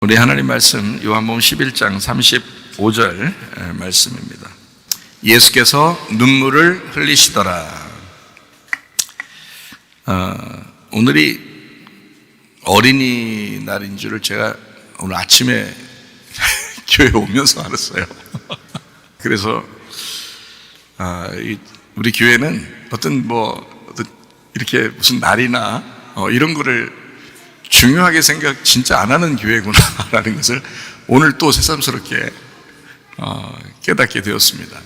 우리 하나님 말씀 요한복음 11장 35절 말씀입니다. 예수께서 눈물을 흘리시더라. 오늘이 어린이날인 줄을 제가 오늘 아침에 교회 오면서 알았어요. 그래서 우리 교회는 어떤 이렇게 무슨 날이나 이런 거를 중요하게 생각 진짜 안 하는 교회구나라는 것을 오늘 또 새삼스럽게 깨닫게 되었습니다.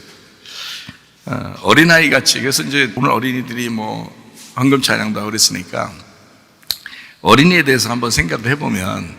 어린아이 같이, 그래서 이제 오늘 어린이들이 황금 찬양도 하고 그랬으니까 어린이에 대해서 한번 생각을 해보면,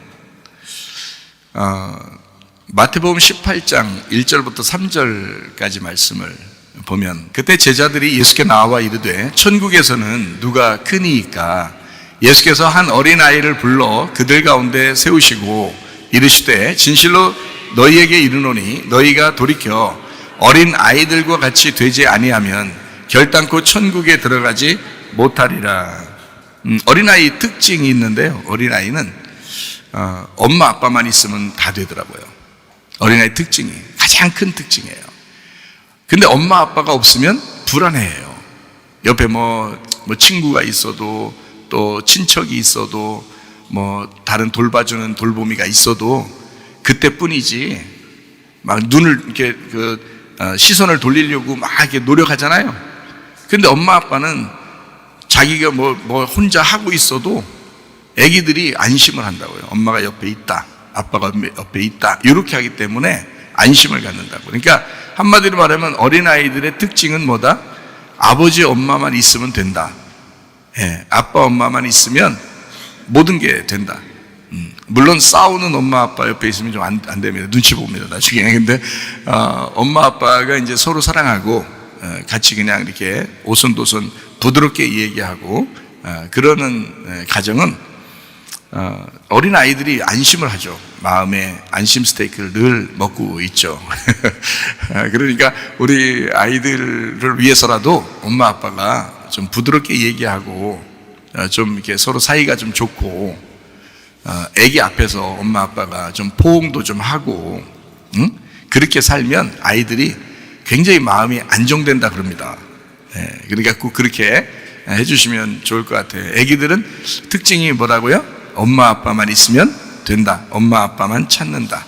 마태복음 18장 1절부터 3절까지 말씀을 보면, 그때 제자들이 예수께 나와 이르되 천국에서는 누가 크니이까 예수께서 한 어린아이를 불러 그들 가운데 세우시고 이르시되 진실로 너희에게 이르노니 너희가 돌이켜 어린 아이들과 같이 되지 아니하면 결단코 천국에 들어가지 못하리라. 어린아이 특징이 있는데요, 어린아이는 엄마 아빠만 있으면 다 되더라고요. 어린아이 특징이 가장 큰 특징이에요. 근데 엄마 아빠가 없으면 불안해해요. 옆에 친구가 있어도 또 친척이 있어도 다른 돌봐주는 돌보미가 있어도 그때뿐이지, 막 눈을 이렇게 시선을 돌리려고 막 이렇게 노력하잖아요. 근데 엄마 아빠는 자기가 혼자 하고 있어도 애기들이 안심을 한다고요. 엄마가 옆에 있다, 아빠가 옆에 있다, 이렇게 하기 때문에 안심을 갖는다고. 그러니까 한마디로 말하면 어린아이들의 특징은 뭐다? 아버지 엄마만 있으면 된다. 아빠 엄마만 있으면 모든 게 된다. 물론 싸우는 엄마 아빠 옆에 있으면 좀 안 됩니다. 눈치 봅니다, 나중에. 근데 엄마 아빠가 이제 서로 사랑하고 같이 그냥 이렇게 오손도손 부드럽게 얘기하고 그러는 가정은 어린 아이들이 안심을 하죠. 마음에 안심 스테이크를 늘 먹고 있죠. 그러니까 우리 아이들을 위해서라도 엄마 아빠가 좀 부드럽게 얘기하고 좀 이렇게 서로 사이가 좀 좋고, 애기 앞에서 엄마 아빠가 좀 포옹도 좀 하고, 그렇게 살면 아이들이 굉장히 마음이 안정된다 그럽니다. 그러니까 꼭 그렇게 해주시면 좋을 것 같아요. 애기들은 특징이 뭐라고요? 엄마 아빠만 있으면 된다, 엄마 아빠만 찾는다.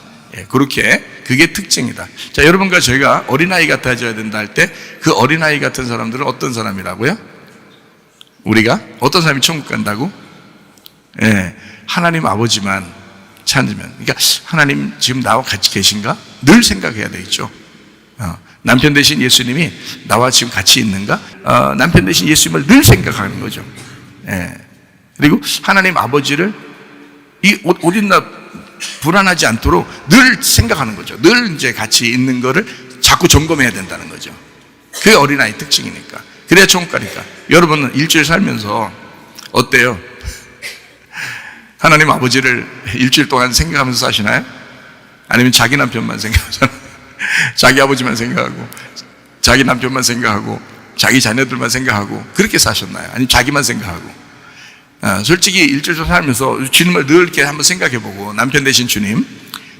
그게 특징이다. 자, 여러분과 저희가 어린아이 같아져야 된다 할 때 그 어린아이 같은 사람들은 어떤 사람이라고요? 우리가 어떤 사람이 천국 간다고? 하나님 아버지만 찾으면, 그러니까 하나님 지금 나와 같이 계신가? 늘 생각해야 되겠죠. 남편 대신 예수님이 나와 지금 같이 있는가? 남편 대신 예수님을 늘 생각하는 거죠. 그리고 하나님 아버지를 옷 입나 불안하지 않도록 늘 생각하는 거죠. 늘 이제 같이 있는 거를 자꾸 점검해야 된다는 거죠. 그게 어린아이 특징이니까. 그래야 천국 가니까. 여러분은 일주일 살면서 어때요? 하나님 아버지를 일주일 동안 생각하면서 사시나요? 아니면 자기 남편만 생각하잖아요. 자기 아버지만 생각하고, 자기 남편만 생각하고, 자기 자녀들만 생각하고, 그렇게 사셨나요? 아니면 자기만 생각하고? 솔직히 일주일 살면서 주님을 늘 이렇게 한번 생각해보고, 남편 대신 주님,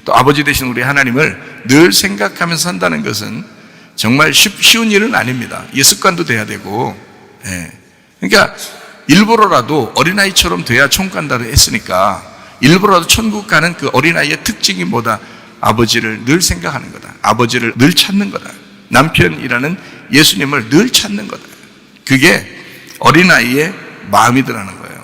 또 아버지 대신 우리 하나님을 늘 생각하면서 산다는 것은 정말 쉬운 일은 아닙니다. 이게 습관도 돼야 되고, 그러니까 일부러라도 어린아이처럼 돼야 천국 간다고 했으니까 일부러라도 천국 가는 그 어린아이의 특징이 뭐다? 아버지를 늘 생각하는 거다. 아버지를 늘 찾는 거다. 남편이라는 예수님을 늘 찾는 거다. 그게 어린아이의 마음이더라는 거예요.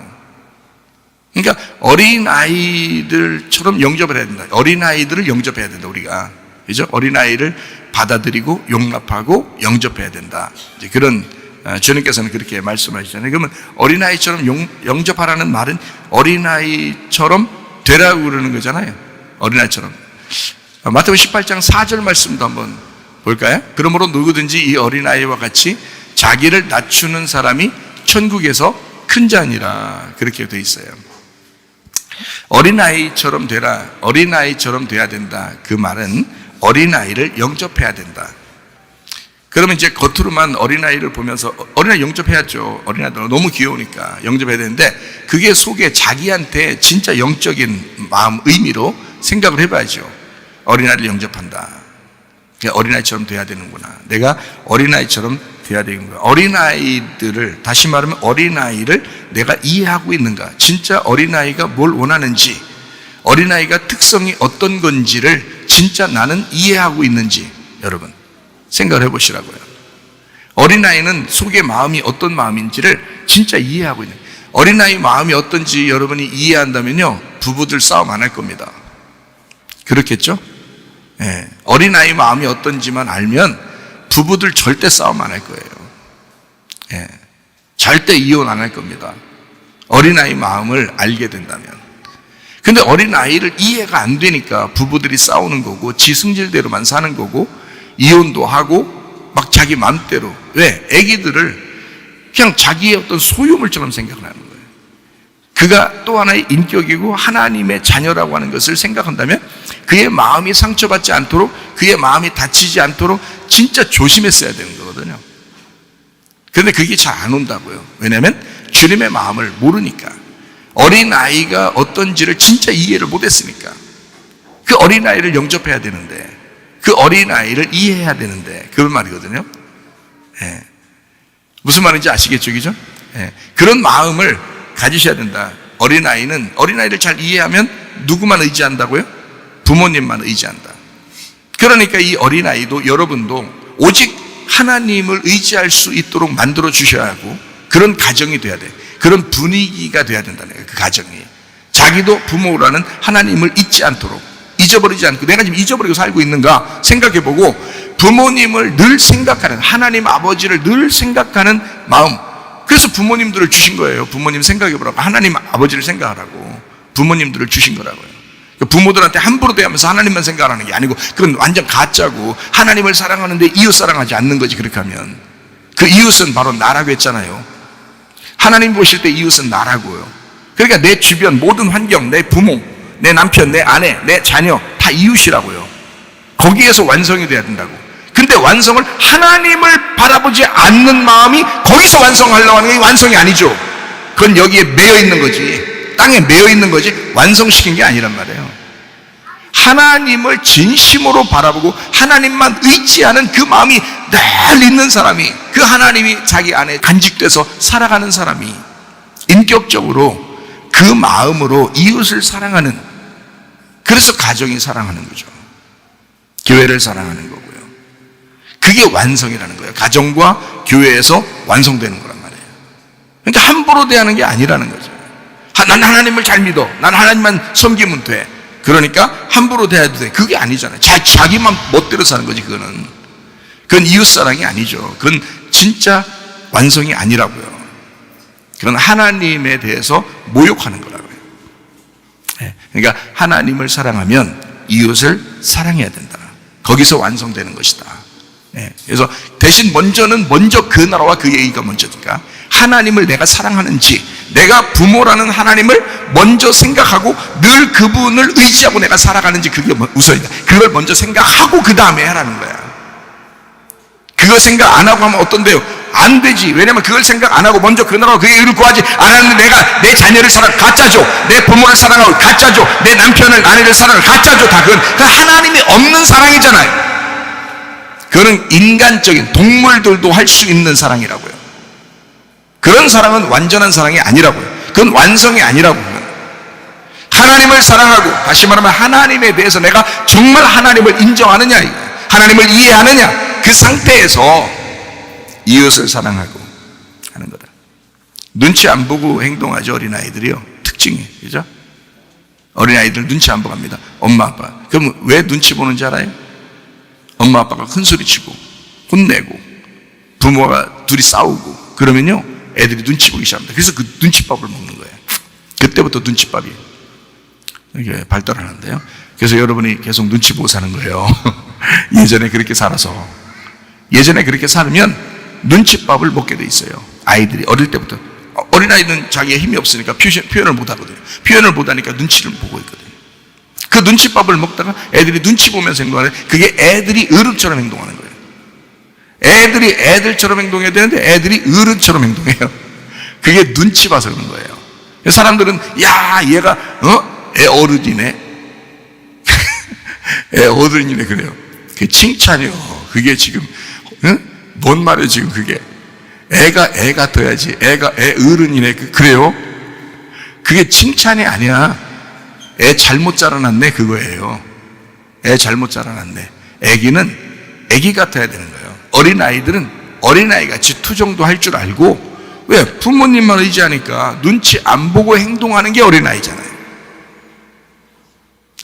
그러니까 어린아이들처럼 영접을 해야 된다. 어린아이들을 영접해야 된다, 우리가. 그죠? 어린아이를 받아들이고 용납하고 영접해야 된다. 이제 그런, 주님께서는 그렇게 말씀하시잖아요. 그러면 어린아이처럼 영접하라는 말은 어린아이처럼 되라고 그러는 거잖아요. 어린아이처럼. 마태복음 18장 4절 말씀도 한번 볼까요? 그러므로 누구든지 이 어린아이와 같이 자기를 낮추는 사람이 천국에서 큰 자니라. 그렇게 돼 있어요. 어린아이처럼 되라, 어린아이처럼 돼야 된다. 그 말은 어린아이를 영접해야 된다. 그러면 이제 겉으로만 어린아이를 보면서 어린아이 영접해야죠. 어린아이들 너무 귀여우니까 영접해야 되는데, 그게 속에 자기한테 진짜 영적인 마음, 의미로 생각을 해봐야죠. 어린아이를 영접한다. 어린아이처럼 돼야 되는구나. 내가 어린아이처럼 돼야 되는구나. 어린아이들을, 다시 말하면 어린아이를 내가 이해하고 있는가. 진짜 어린아이가 뭘 원하는지, 어린아이가 특성이 어떤 건지를 진짜 나는 이해하고 있는지 여러분 생각을 해보시라고요. 어린아이는 속의 마음이 어떤 마음인지를 진짜 이해하고 있는, 어린아이 마음이 어떤지 여러분이 이해한다면요, 부부들 싸움 안 할 겁니다. 그렇겠죠? 예, 어린아이 마음이 어떤지만 알면 부부들 절대 싸움 안 할 거예요. 예, 절대 이혼 안 할 겁니다. 어린아이 마음을 알게 된다면. 근데 어린아이를 이해가 안 되니까 부부들이 싸우는 거고, 지 승질대로만 사는 거고, 이혼도 하고 막 자기 마음대로. 왜? 애기들을 그냥 자기의 어떤 소유물처럼 생각을 하는 거예요. 그가 또 하나의 인격이고 하나님의 자녀라고 하는 것을 생각한다면 그의 마음이 상처받지 않도록, 그의 마음이 다치지 않도록 진짜 조심했어야 되는 거거든요. 그런데 그게 잘 안 온다고요. 왜냐하면 주님의 마음을 모르니까, 어린아이가 어떤지를 진짜 이해를 못했으니까. 그 어린아이를 영접해야 되는데, 그 어린아이를 이해해야 되는데, 그런 말이거든요. 예. 무슨 말인지 아시겠죠? 그죠? 예. 그런 마음을 가지셔야 된다. 어린아이를 잘 이해하면 누구만 의지한다고요? 부모님만 의지한다. 그러니까 이 어린아이도, 여러분도 오직 하나님을 의지할 수 있도록 만들어 주셔야 하고, 그런 가정이 돼야 돼. 그런 분위기가 돼야 된다는 거예요. 그 가정이. 자기도 부모라는 하나님을 잊지 않도록, 잊어버리지 않고, 내가 지금 잊어버리고 살고 있는가 생각해보고, 부모님을 늘 생각하는, 하나님 아버지를 늘 생각하는 마음. 그래서 부모님들을 주신 거예요. 부모님 생각해보라고. 하나님 아버지를 생각하라고 부모님들을 주신 거라고요. 부모들한테 함부로 대하면서 하나님만 생각하는 게 아니고, 그건 완전 가짜고, 하나님을 사랑하는데 이웃 사랑하지 않는 거지. 그렇게 하면 그 이웃은 바로 나라고 했잖아요. 하나님 보실 때 이웃은 나라고요. 그러니까 내 주변 모든 환경, 내 부모, 내 남편, 내 아내, 내 자녀 다 이웃이라고요. 거기에서 완성이 돼야 된다고. 근데 완성을, 하나님을 바라보지 않는 마음이 거기서 완성하려고 하는 게 완성이 아니죠. 그건 여기에 매여 있는 거지, 땅에 매여 있는 거지, 완성시킨 게 아니란 말이에요. 하나님을 진심으로 바라보고 하나님만 의지하는 그 마음이 늘 있는 사람이, 그 하나님이 자기 안에 간직돼서 살아가는 사람이 인격적으로 그 마음으로 이웃을 사랑하는, 그래서 가정이 사랑하는 거죠. 교회를 사랑하는 거고요. 그게 완성이라는 거예요. 가정과 교회에서 완성되는 거란 말이에요. 그러니까 함부로 대하는 게 아니라는 거죠. 난 하나님을 잘 믿어, 난 하나님만 섬기면 돼, 그러니까 함부로 대해도 돼. 그게 아니잖아요. 자기만 멋대로 사는 거지. 그건 이웃사랑이 아니죠. 그건 진짜 완성이 아니라고요. 그건 하나님에 대해서 모욕하는 거라고요. 그러니까 하나님을 사랑하면 이웃을 사랑해야 된다. 거기서 완성되는 것이다. 그래서 대신 먼저 그 나라와 그 얘기가 먼저니까, 하나님을 내가 사랑하는지, 내가 부모라는 하나님을 먼저 생각하고 늘 그분을 의지하고 내가 살아가는지, 그게 우선이다. 그걸 먼저 생각하고 그 다음에 하라는 거야. 그거 생각 안 하고 하면 어떤데요? 안 되지. 왜냐면 그걸 생각 안 하고 먼저 그 나라와 그의 의를 구하지 않았는데, 내가 내 자녀를 가짜죠, 내 부모를 사랑하고 가짜죠, 내 남편을, 아내를 사랑하고 가짜죠. 다 그건 하나님이 없는 사랑이잖아요. 그거는 인간적인, 동물들도 할 수 있는 사랑이라고요. 그런 사랑은 완전한 사랑이 아니라고요. 그건 완성이 아니라고요. 하나님을 사랑하고, 다시 말하면 하나님에 대해서 내가 정말 하나님을 인정하느냐, 하나님을 이해하느냐, 그 상태에서 이웃을 사랑하고 하는 거다. 눈치 안 보고 행동하죠, 어린아이들이요. 특징이, 그죠? 어린아이들 눈치 안 보고 합니다. 엄마 아빠. 그럼 왜 눈치 보는지 알아요? 엄마 아빠가 큰 소리 치고 혼내고 부모가 둘이 싸우고 그러면요, 애들이 눈치 보기 시작합니다. 그래서 그 눈치밥을 먹는 거예요. 그때부터 눈치밥이 이렇게 발달하는데요. 그래서 여러분이 계속 눈치 보고 사는 거예요. 예전에 그렇게 살아서. 예전에 그렇게 살면 눈치밥을 먹게 돼 있어요. 아이들이 어릴 때부터. 어린아이는 자기의 힘이 없으니까 표현을 못 하거든요. 표현을 못 하니까 눈치를 보고 있거든요. 그 눈치밥을 먹다가 애들이 눈치 보면서 행동하는, 그게 애들이 어른처럼 행동하는 거예요. 애들이 애들처럼 행동해야 되는데 애들이 어른처럼 행동해요. 그게 눈치 봐서 그런 거예요. 사람들은 야, 얘가 애 어른이네, 어른이네 그래요. 그게 칭찬이요. 그게 지금 뭔 말이에요 지금 그게. 애 같아야지. 애 어른이네. 그래요? 그게 칭찬이 아니야. 애 잘못 자라났네 그거예요. 애 잘못 자라났네. 애기는 애기 같아야 되는 거예요. 어린아이들은 어린아이같이 투정도 할 줄 알고, 왜? 부모님만 의지하니까 눈치 안 보고 행동하는 게 어린아이잖아요.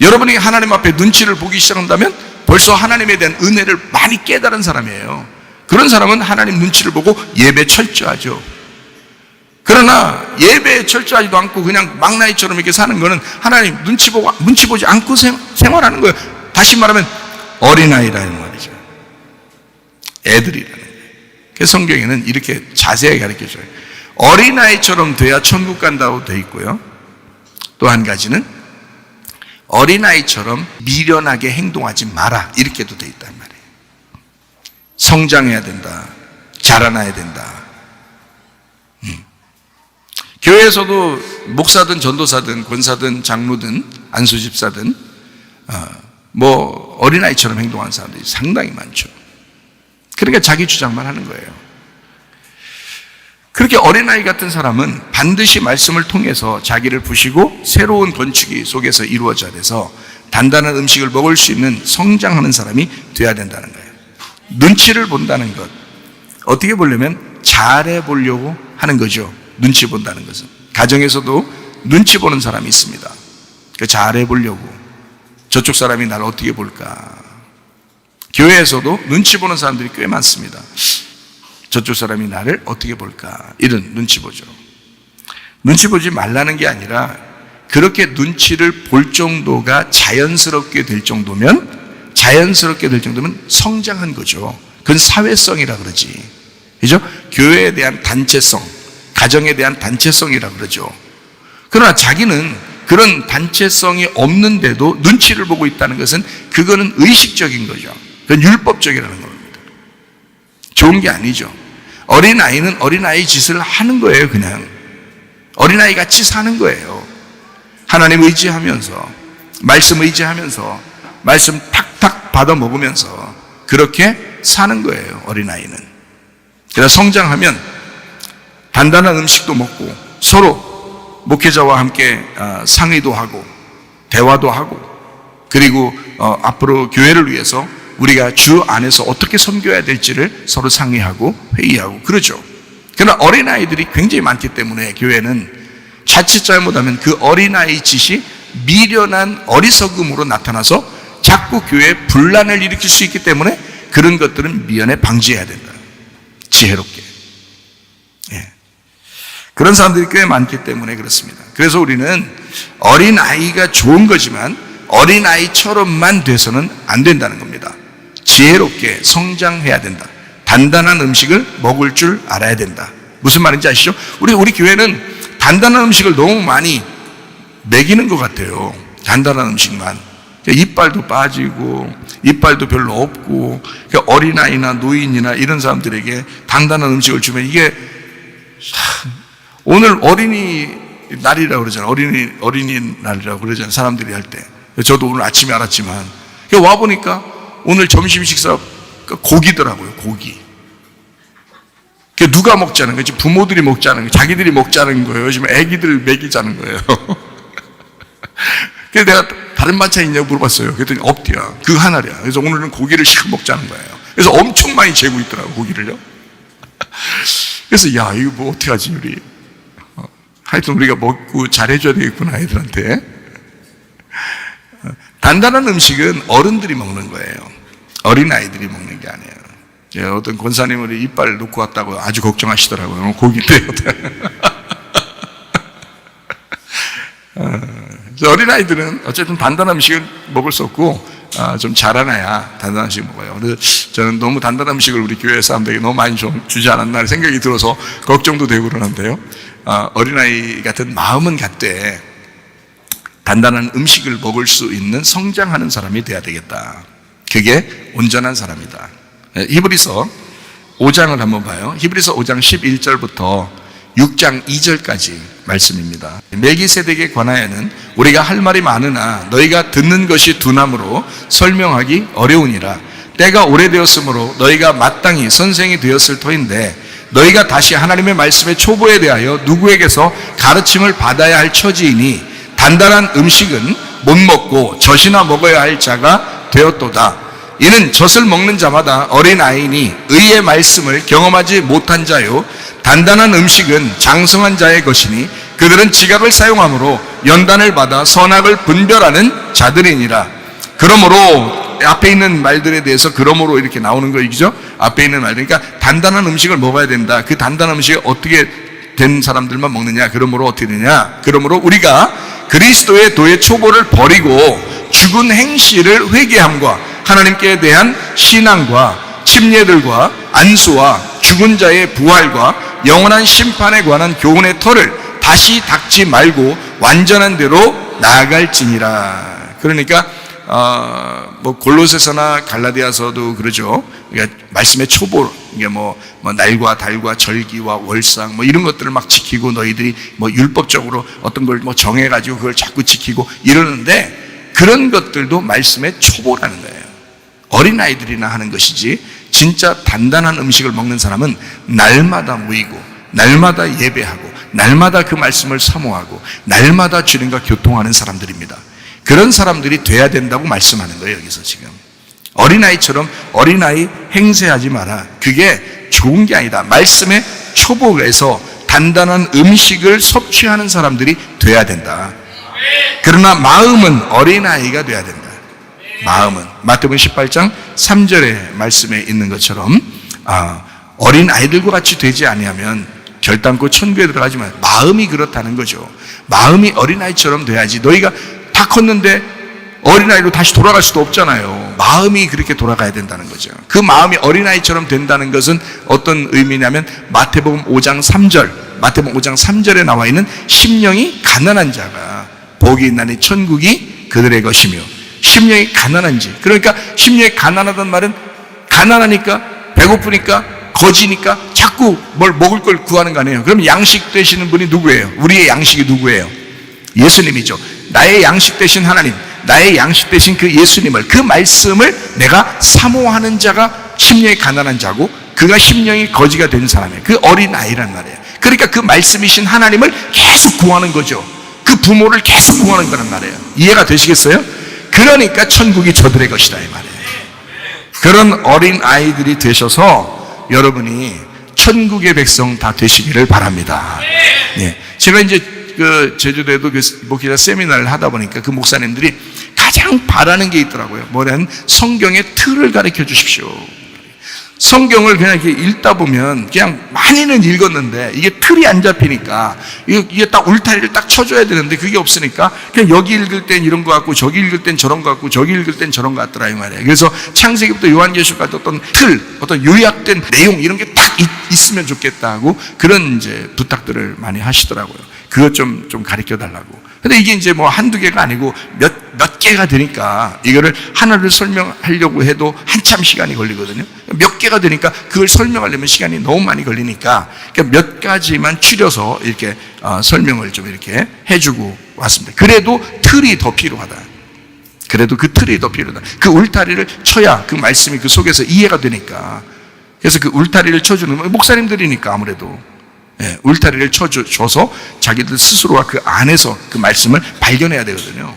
여러분이 하나님 앞에 눈치를 보기 시작한다면 벌써 하나님에 대한 은혜를 많이 깨달은 사람이에요. 그런 사람은 하나님 눈치를 보고 예배 철저하죠. 그러나 예배에 철저하지도 않고 그냥 막나이처럼 이렇게 사는 거는 하나님 눈치 보지 않고 생활하는 거예요. 다시 말하면 어린아이라는 말이죠. 애들이라는 거예요. 그래서 성경에는 이렇게 자세하게 가르쳐줘요. 어린아이처럼 돼야 천국 간다고 돼 있고요. 또 한 가지는 어린아이처럼 미련하게 행동하지 마라 이렇게도 돼 있단 말이에요. 성장해야 된다. 자라나야 된다. 교회에서도 목사든 전도사든 권사든 장로든 안수집사든 어린아이처럼 행동하는 사람들이 상당히 많죠. 그러니까 자기 주장만 하는 거예요. 그렇게 어린아이 같은 사람은 반드시 말씀을 통해서 자기를 부시고 새로운 건축이 속에서 이루어져야 돼서 단단한 음식을 먹을 수 있는 성장하는 사람이 돼야 된다는 거예요. 눈치를 본다는 것, 어떻게 보려면 잘해 보려고 하는 거죠. 눈치 본다는 것은. 가정에서도 눈치 보는 사람이 있습니다. 잘해 보려고. 저쪽 사람이 나를 어떻게 볼까. 교회에서도 눈치 보는 사람들이 꽤 많습니다. 저쪽 사람이 나를 어떻게 볼까. 이런 눈치 보죠. 눈치 보지 말라는 게 아니라 그렇게 눈치를 볼 정도가 자연스럽게 될 정도면 성장한 거죠. 그건 사회성이라 그러지. 그죠? 교회에 대한 단체성, 가정에 대한 단체성이라 그러죠. 그러나 자기는 그런 단체성이 없는데도 눈치를 보고 있다는 것은 그거는 의식적인 거죠. 그건 율법적이라는 겁니다. 좋은 게 아니죠. 어린아이는 어린아이 짓을 하는 거예요. 그냥 어린아이 같이 사는 거예요. 하나님 의지하면서, 말씀 의지하면서, 말씀 탁탁 받아 먹으면서 그렇게 사는 거예요. 어린아이는. 그래서 성장하면 단단한 음식도 먹고 서로 목회자와 함께 상의도 하고 대화도 하고, 그리고 앞으로 교회를 위해서 우리가 주 안에서 어떻게 섬겨야 될지를 서로 상의하고 회의하고 그러죠. 그러나 어린아이들이 굉장히 많기 때문에 교회는 자칫 잘못하면 그 어린아이 짓이 미련한 어리석음으로 나타나서 자꾸 교회에 분란을 일으킬 수 있기 때문에 그런 것들은 미연에 방지해야 된다. 지혜롭게. 그런 사람들이 꽤 많기 때문에 그렇습니다. 그래서 우리는 어린아이가 좋은 거지만 어린아이처럼만 돼서는 안 된다는 겁니다. 지혜롭게 성장해야 된다. 단단한 음식을 먹을 줄 알아야 된다. 무슨 말인지 아시죠? 우리 교회는 단단한 음식을 너무 많이 먹이는 것 같아요. 단단한 음식만. 이빨도 빠지고 이빨도 별로 없고, 어린아이나 노인이나 이런 사람들에게 단단한 음식을 주면 이게 오늘 어린이 날이라고 그러잖아요. 어린이 날이라고 그러잖아요. 사람들이 할 때. 저도 오늘 아침에 알았지만 와보니까 오늘 점심 식사 고기더라고요. 고기. 누가 먹자는 거지? 부모들이 먹자는 거예요. 자기들이 먹자는 거예요. 지금 애기들 먹이자는 거예요. 그래서 내가 다른 반찬 있냐고 물어봤어요. 그랬더니 없대요. 그 하나래요. 그래서 오늘은 고기를 시켜 먹자는 거예요. 그래서 엄청 많이 재고 있더라고요. 고기를요. 그래서 야, 이거 뭐 어떻게 하지 우리. 하여튼 우리가 먹고 잘해줘야 되겠구나 애들한테. 단단한 음식은 어른들이 먹는 거예요. 어린아이들이 먹는 게 아니에요. 어떤 권사님을 이빨 놓고 왔다고 아주 걱정하시더라고요. 고기인데. 어린아이들은 어쨌든 단단한 음식을 먹을 수 없고 좀 자라나야 단단한 음식을 먹어요. 그래서 저는 너무 단단한 음식을 우리 교회 사람들에게 너무 많이 좀 주지 않았나 생각이 들어서 걱정도 되고 그러는데요. 어린아이 같은 마음은 갖되 단단한 음식을 먹을 수 있는 성장하는 사람이 돼야 되겠다. 그게 온전한 사람이다. 히브리서 5장을 한번 봐요. 히브리서 5장 11절부터 6장 2절까지 말씀입니다. 멜기세덱에 관하여는 우리가 할 말이 많으나 너희가 듣는 것이 둔함으로 설명하기 어려우니라. 때가 오래되었으므로 너희가 마땅히 선생이 되었을 터인데 너희가 다시 하나님의 말씀의 초보에 대하여 누구에게서 가르침을 받아야 할 처지이니 단단한 음식은 못 먹고 젖이나 먹어야 할 자가 되었도다. 이는 젖을 먹는 자마다 어린아이니 의의 말씀을 경험하지 못한 자요 단단한 음식은 장성한 자의 것이니 그들은 지각을 사용함으로 연단을 받아 선악을 분별하는 자들이니라. 그러므로 앞에 있는 말들에 대해서 그러므로 이렇게 나오는 거이죠. 앞에 있는 말들, 그러니까 단단한 음식을 먹어야 된다. 그 단단한 음식이 어떻게 된 사람들만 먹느냐? 그러므로 어떻게 되냐? 그러므로 우리가 그리스도의 도의 초보를 버리고 죽은 행실을 회개함과 하나님께 대한 신앙과 침례들과 안수와 죽은 자의 부활과 영원한 심판에 관한 교훈의 터를 다시 닦지 말고 완전한 대로 나아갈지니라. 그러니까 뭐 골로새서나 갈라디아서도 그러죠. 그러니까 말씀의 초보, 이게 뭐 날과 달과 절기와 월상 뭐 이런 것들을 막 지키고 너희들이 뭐 율법적으로 어떤 걸 뭐 정해가지고 그걸 자꾸 지키고 이러는데 그런 것들도 말씀의 초보라는 거예요. 어린아이들이나 하는 것이지 진짜 단단한 음식을 먹는 사람은 날마다 모이고 날마다 예배하고 날마다 그 말씀을 사모하고 날마다 주님과 교통하는 사람들입니다. 그런 사람들이 돼야 된다고 말씀하는 거예요. 여기서 지금 어린아이처럼 어린아이 행세하지 마라. 그게 좋은 게 아니다. 말씀의 초보에서 단단한 음식을 섭취하는 사람들이 돼야 된다. 그러나 마음은 어린아이가 돼야 된다. 마음은 마태복음 18장 3절의 말씀에 있는 것처럼 어린아이들과 같이 되지 아니하면 결단코 천국에 들어가지 마. 마음이 그렇다는 거죠. 마음이 어린아이처럼 돼야지. 너희가 다 컸는데 어린아이로 다시 돌아갈 수도 없잖아요. 마음이 그렇게 돌아가야 된다는 거죠. 그 마음이 어린아이처럼 된다는 것은 어떤 의미냐면 마태복음 5장 3절에 나와 있는 심령이 가난한 자가 복이 있나니 천국이 그들의 것이며, 심령이 가난한지, 그러니까 심령이 가난하단 말은 가난하니까 배고프니까 거지니까 자꾸 뭘 먹을 걸 구하는 거 아니에요. 그럼 양식 되시는 분이 누구예요? 우리의 양식이 누구예요? 예수님이죠. 나의 양식 되신 하나님, 나의 양식 되신 그 예수님을, 그 말씀을 내가 사모하는 자가 심령이 가난한 자고, 그가 심령이 거지가 된 사람이에요. 그 어린아이란 말이에요. 그러니까 그 말씀이신 하나님을 계속 구하는 거죠. 그 부모를 계속 구하는 거란 말이에요. 이해가 되시겠어요? 그러니까 천국이 저들의 것이다 이 말이에요. 그런 어린아이들이 되셔서 여러분이 천국의 백성 다 되시기를 바랍니다. 예. 제가 이제 그 제주도에도 그 목회자 세미나를 하다 보니까 그 목사님들이 가장 바라는 게 있더라고요. 뭐냐면 성경의 틀을 가르쳐 주십시오. 성경을 그냥 이렇게 읽다 보면 그냥 많이는 읽었는데 이게 틀이 안 잡히니까 이게 딱 울타리를 딱 쳐줘야 되는데 그게 없으니까 그냥 여기 읽을 땐 이런 거 같고 저기 읽을 땐 저런 거 같고 저기 읽을 땐 저런 거 같더라 이 말이에요. 그래서 창세기부터 요한계시록까지 어떤 틀, 어떤 요약된 내용 이런 게 딱 있으면 좋겠다고 그런 이제 부탁들을 많이 하시더라고요. 그것 좀 가르쳐 달라고. 근데 이게 이제 뭐 한두 개가 아니고 몇 개가 되니까 이거를 하나를 설명하려고 해도 한참 시간이 걸리거든요. 몇 개가 되니까 그걸 설명하려면 시간이 너무 많이 걸리니까 그러니까 몇 가지만 추려서 이렇게 설명을 좀 이렇게 해주고 왔습니다. 그래도 틀이 더 필요하다. 그래도 그 틀이 더 필요하다. 그 울타리를 쳐야 그 말씀이 그 속에서 이해가 되니까. 그래서 그 울타리를 쳐주는 목사님들이니까 아무래도. 예, 울타리를 쳐줘서 자기들 스스로가 그 안에서 그 말씀을 발견해야 되거든요.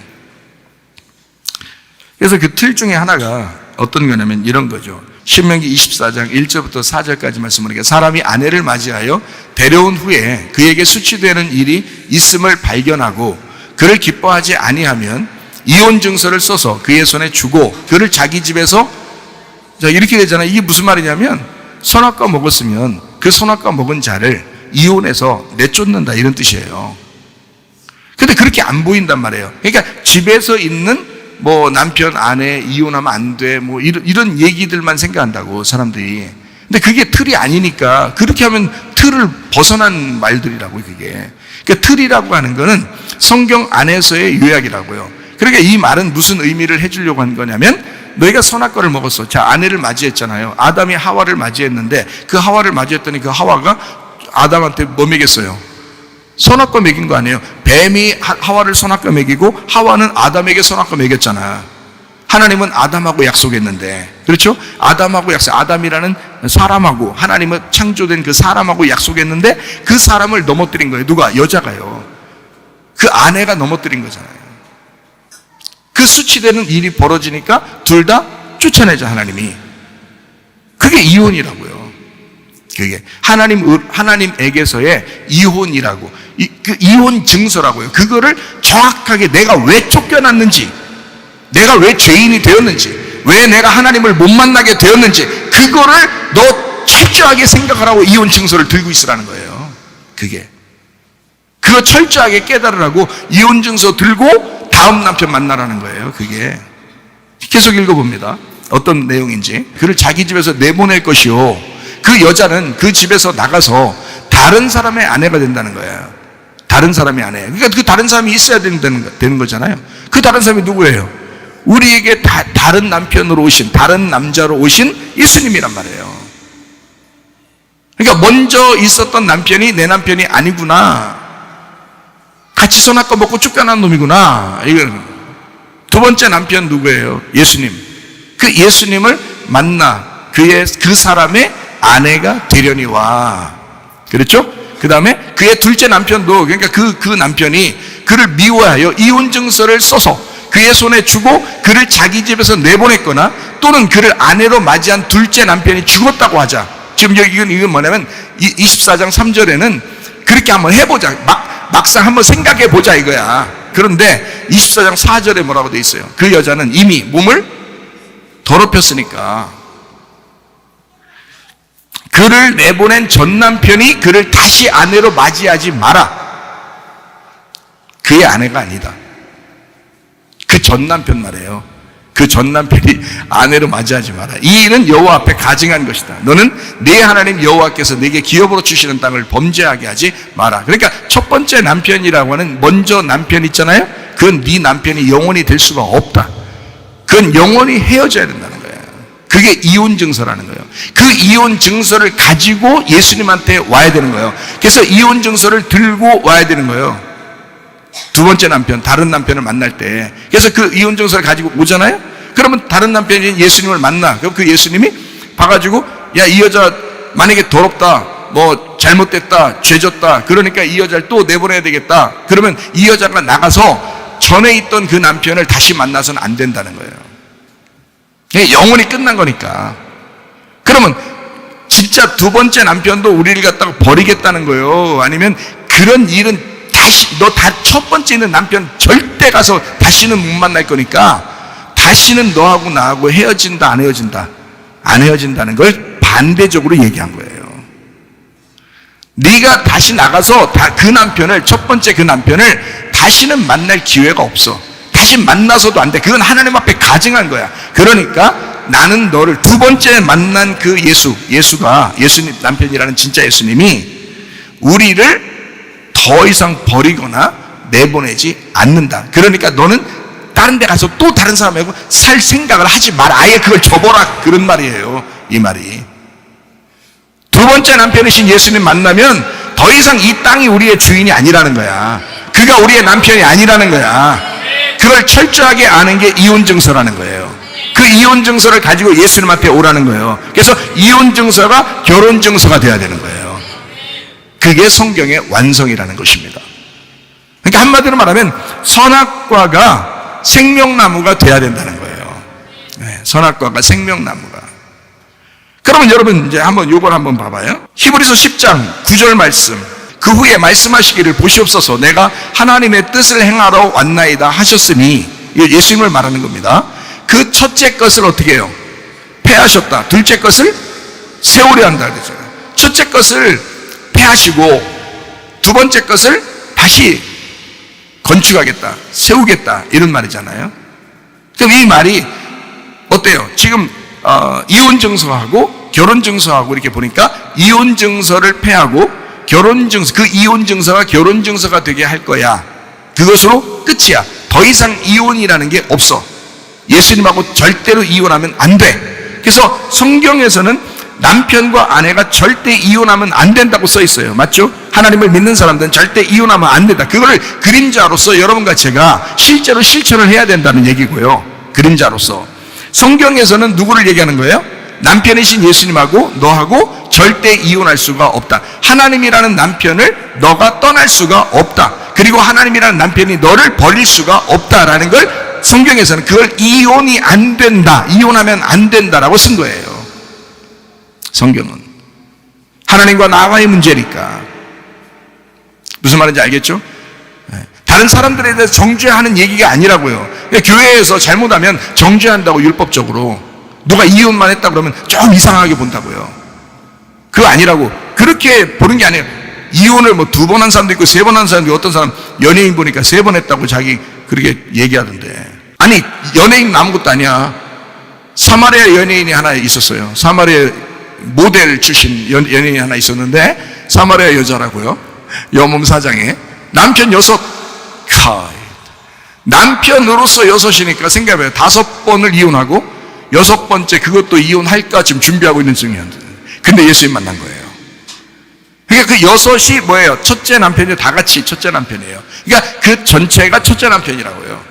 그래서 그 틀 중에 하나가 어떤 거냐면 이런 거죠. 신명기 24장 1절부터 4절까지 말씀을 하니까 사람이 아내를 맞이하여 데려온 후에 그에게 수치되는 일이 있음을 발견하고 그를 기뻐하지 아니하면 이혼 증서를 써서 그의 손에 주고 그를 자기 집에서, 자 이렇게 되잖아요. 이게 무슨 말이냐면 선악과 먹었으면 그 선악과 먹은 자를 이혼해서 내쫓는다 이런 뜻이에요. 근데 그렇게 안 보인단 말이에요. 그러니까 집에서 있는 뭐 남편 아내 이혼하면 안 돼 뭐 이런 얘기들만 생각한다고 사람들이. 근데 그게 틀이 아니니까 그렇게 하면 틀을 벗어난 말들이라고 그게. 그러니까 틀이라고 하는 거는 성경 안에서의 요약이라고요. 그러니까 이 말은 무슨 의미를 해주려고 한 거냐면 너희가 선악과를 먹었어. 자, 아내를 맞이했잖아요. 아담이 하와를 맞이했는데 그 하와를 맞이했더니 그 하와가 아담한테 뭐 먹였어요? 선악과 먹인 거 아니에요? 뱀이 하와를 선악과 먹이고 하와는 아담에게 선악과 먹였잖아. 하나님은 아담하고 약속했는데, 그렇죠? 아담하고 약속, 아담이라는 사람하고 하나님은 창조된 그 사람하고 약속했는데 그 사람을 넘어뜨린 거예요. 누가? 여자가요. 그 아내가 넘어뜨린 거잖아요. 그 수치되는 일이 벌어지니까 둘 다 쫓아내자, 하나님이. 그게 이혼이라고요. 그게 하나님에게서의 이혼이라고, 그 이혼 증서라고요. 그거를 정확하게 내가 왜 쫓겨났는지, 내가 왜 죄인이 되었는지, 왜 내가 하나님을 못 만나게 되었는지, 그거를 너 철저하게 생각하라고 이혼 증서를 들고 있으라는 거예요. 그거 철저하게 깨달으라고 이혼 증서 들고 다음 남편 만나라는 거예요. 그게. 계속 읽어봅니다. 어떤 내용인지. 그를 자기 집에서 내보낼 것이요, 그 여자는 그 집에서 나가서 다른 사람의 아내가 된다는 거예요. 다른 사람의 아내. 그러니까 그 다른 사람이 있어야 되는 거잖아요. 그 다른 사람이 누구예요? 우리에게 다른 남편으로 오신, 다른 남자로 오신 예수님이란 말이에요. 그러니까 먼저 있었던 남편이 내 남편이 아니구나, 같이 선악과 먹고 쫓겨난 놈이구나. 두 번째 남편 누구예요? 예수님. 그 예수님을 만나 그 사람의 아내가 되려니와. 그렇죠? 그 다음에 그의 둘째 남편도, 그러니까 그 남편이 그를 미워하여 이혼 증서를 써서 그의 손에 주고 그를 자기 집에서 내보냈거나, 또는 그를 아내로 맞이한 둘째 남편이 죽었다고 하자. 지금 이건 뭐냐면 24장 3절에는 그렇게 한번 해보자, 막상 한번 생각해보자 이거야. 그런데 24장 4절에 뭐라고 돼 있어요? 그 여자는 이미 몸을 더럽혔으니까 그를 내보낸 전 남편이 그를 다시 아내로 맞이하지 마라. 그의 아내가 아니다. 그 전 남편 말이에요. 그 전 남편이 아내로 맞이하지 마라. 이 일은 여호와 앞에 가증한 것이다. 너는 네 하나님 여호와께서 네게 기업으로 주시는 땅을 범죄하게 하지 마라. 그러니까 첫 번째 남편이라고 하는 먼저 남편 있잖아요. 그건 네 남편이 영원히 될 수가 없다. 그건 영원히 헤어져야 된다는 거예요. 그게 이혼 증서라는 거예요. 그 이혼 증서를 가지고 예수님한테 와야 되는 거예요. 그래서 이혼 증서를 들고 와야 되는 거예요. 두 번째 남편, 다른 남편을 만날 때. 그래서 그 이혼 증서를 가지고 오잖아요. 그러면 다른 남편이 예수님을 만나. 그럼 그 예수님이 봐가지고, 야, 이 여자 만약에 더럽다, 뭐 잘못됐다, 죄졌다, 그러니까 이 여자를 또 내보내야 되겠다. 그러면 이 여자가 나가서 전에 있던 그 남편을 다시 만나서는 안 된다는 거예요. 영원히 끝난 거니까. 그러면 진짜 두 번째 남편도 우리를 갖다가 버리겠다는 거예요? 아니면 그런 일은 다시, 첫 번째 있는 남편 절대 가서 다시는 못 만날 거니까 다시는 너하고 나하고 헤어진다, 안 헤어진다? 안 헤어진다는 걸 반대적으로 얘기한 거예요. 네가 다시 나가서 그 남편을, 첫 번째 그 남편을 다시는 만날 기회가 없어. 다시 만나서도 안 돼. 그건 하나님 앞에 가증한 거야. 그러니까 나는 너를, 두 번째 만난 그 예수가, 예수님 남편이라는 진짜 예수님이 우리를 더 이상 버리거나 내보내지 않는다. 그러니까 너는 다른 데 가서 또 다른 사람하고 살 생각을 하지 마라. 아예 그걸 접어라. 그런 말이에요. 이 말이. 두 번째 남편이신 예수님 만나면 더 이상 이 땅이 우리의 주인이 아니라는 거야. 그가 우리의 남편이 아니라는 거야. 그걸 철저하게 아는 게 이혼 증서라는 거예요. 그 이혼 증서를 가지고 예수님 앞에 오라는 거예요. 그래서 이혼 증서가 결혼 증서가 돼야 되는 거예요. 그게 성경의 완성이라는 것입니다. 그러니까 한마디로 말하면 선악과가 생명나무가 돼야 된다는 거예요. 네, 선악과가 생명나무가. 그러면 여러분 이제 요걸 한번 봐봐요. 히브리서 10장 9절 말씀. 그 후에 말씀하시기를 보시옵소서 내가 하나님의 뜻을 행하러 왔나이다 하셨으니, 예수님을 말하는 겁니다. 그 첫째 것을 어떻게 해요? 폐하셨다. 둘째 것을 세우려 한다 그랬잖아요. 첫째 것을 폐하시고 두 번째 것을 다시 건축하겠다, 세우겠다, 이런 말이잖아요. 그럼 이 말이 어때요? 지금 이혼 증서하고 결혼 증서하고 이렇게 보니까 이혼 증서를 폐하고 결혼 증서, 그 이혼 증서가 결혼 증서가 되게 할 거야. 그것으로 끝이야. 더 이상 이혼이라는 게 없어. 예수님하고 절대로 이혼하면 안 돼. 그래서 성경에서는 남편과 아내가 절대 이혼하면 안 된다고 써 있어요. 맞죠? 하나님을 믿는 사람들은 절대 이혼하면 안 된다. 그거를 그림자로서 여러분과 제가 실제로 실천을 해야 된다는 얘기고요. 그림자로서. 성경에서는 누구를 얘기하는 거예요? 남편이신 예수님하고 너하고 절대 이혼할 수가 없다. 하나님이라는 남편을 너가 떠날 수가 없다. 그리고 하나님이라는 남편이 너를 버릴 수가 없다라는 걸 성경에서는 그걸 이혼이 안 된다, 이혼하면 안 된다라고 쓴 거예요. 성경은 하나님과 나와의 문제니까. 무슨 말인지 알겠죠? 다른 사람들에 대해서 정죄하는 얘기가 아니라고요. 교회에서 잘못하면 정죄한다고, 율법적으로 누가 이혼만 했다 그러면 좀 이상하게 본다고요. 그거 아니라고. 그렇게 보는 게 아니에요. 이혼을 뭐 2번 한 사람도 있고 3번 한 사람도 있고, 어떤 사람 연예인 보니까 3번 했다고 자기 그렇게 얘기하던데. 아니, 연예인 아무것도 아니야. 사마리아 연예인이 하나 있었어요. 사마리아 모델 출신 연예인이 하나 있었는데, 사마리아 여자라고요. 여몸 사장에 남편 6. 남편으로서 6이니까 생각해봐요. 5번을 이혼하고 6번째 그것도 이혼할까 지금 준비하고 있는 중이었는데, 근데 예수님 만난 거예요. 그러니까 그 6이 뭐예요? 첫째 남편이요. 다 같이 첫째 남편이에요. 그러니까 그 전체가 첫째 남편이라고요.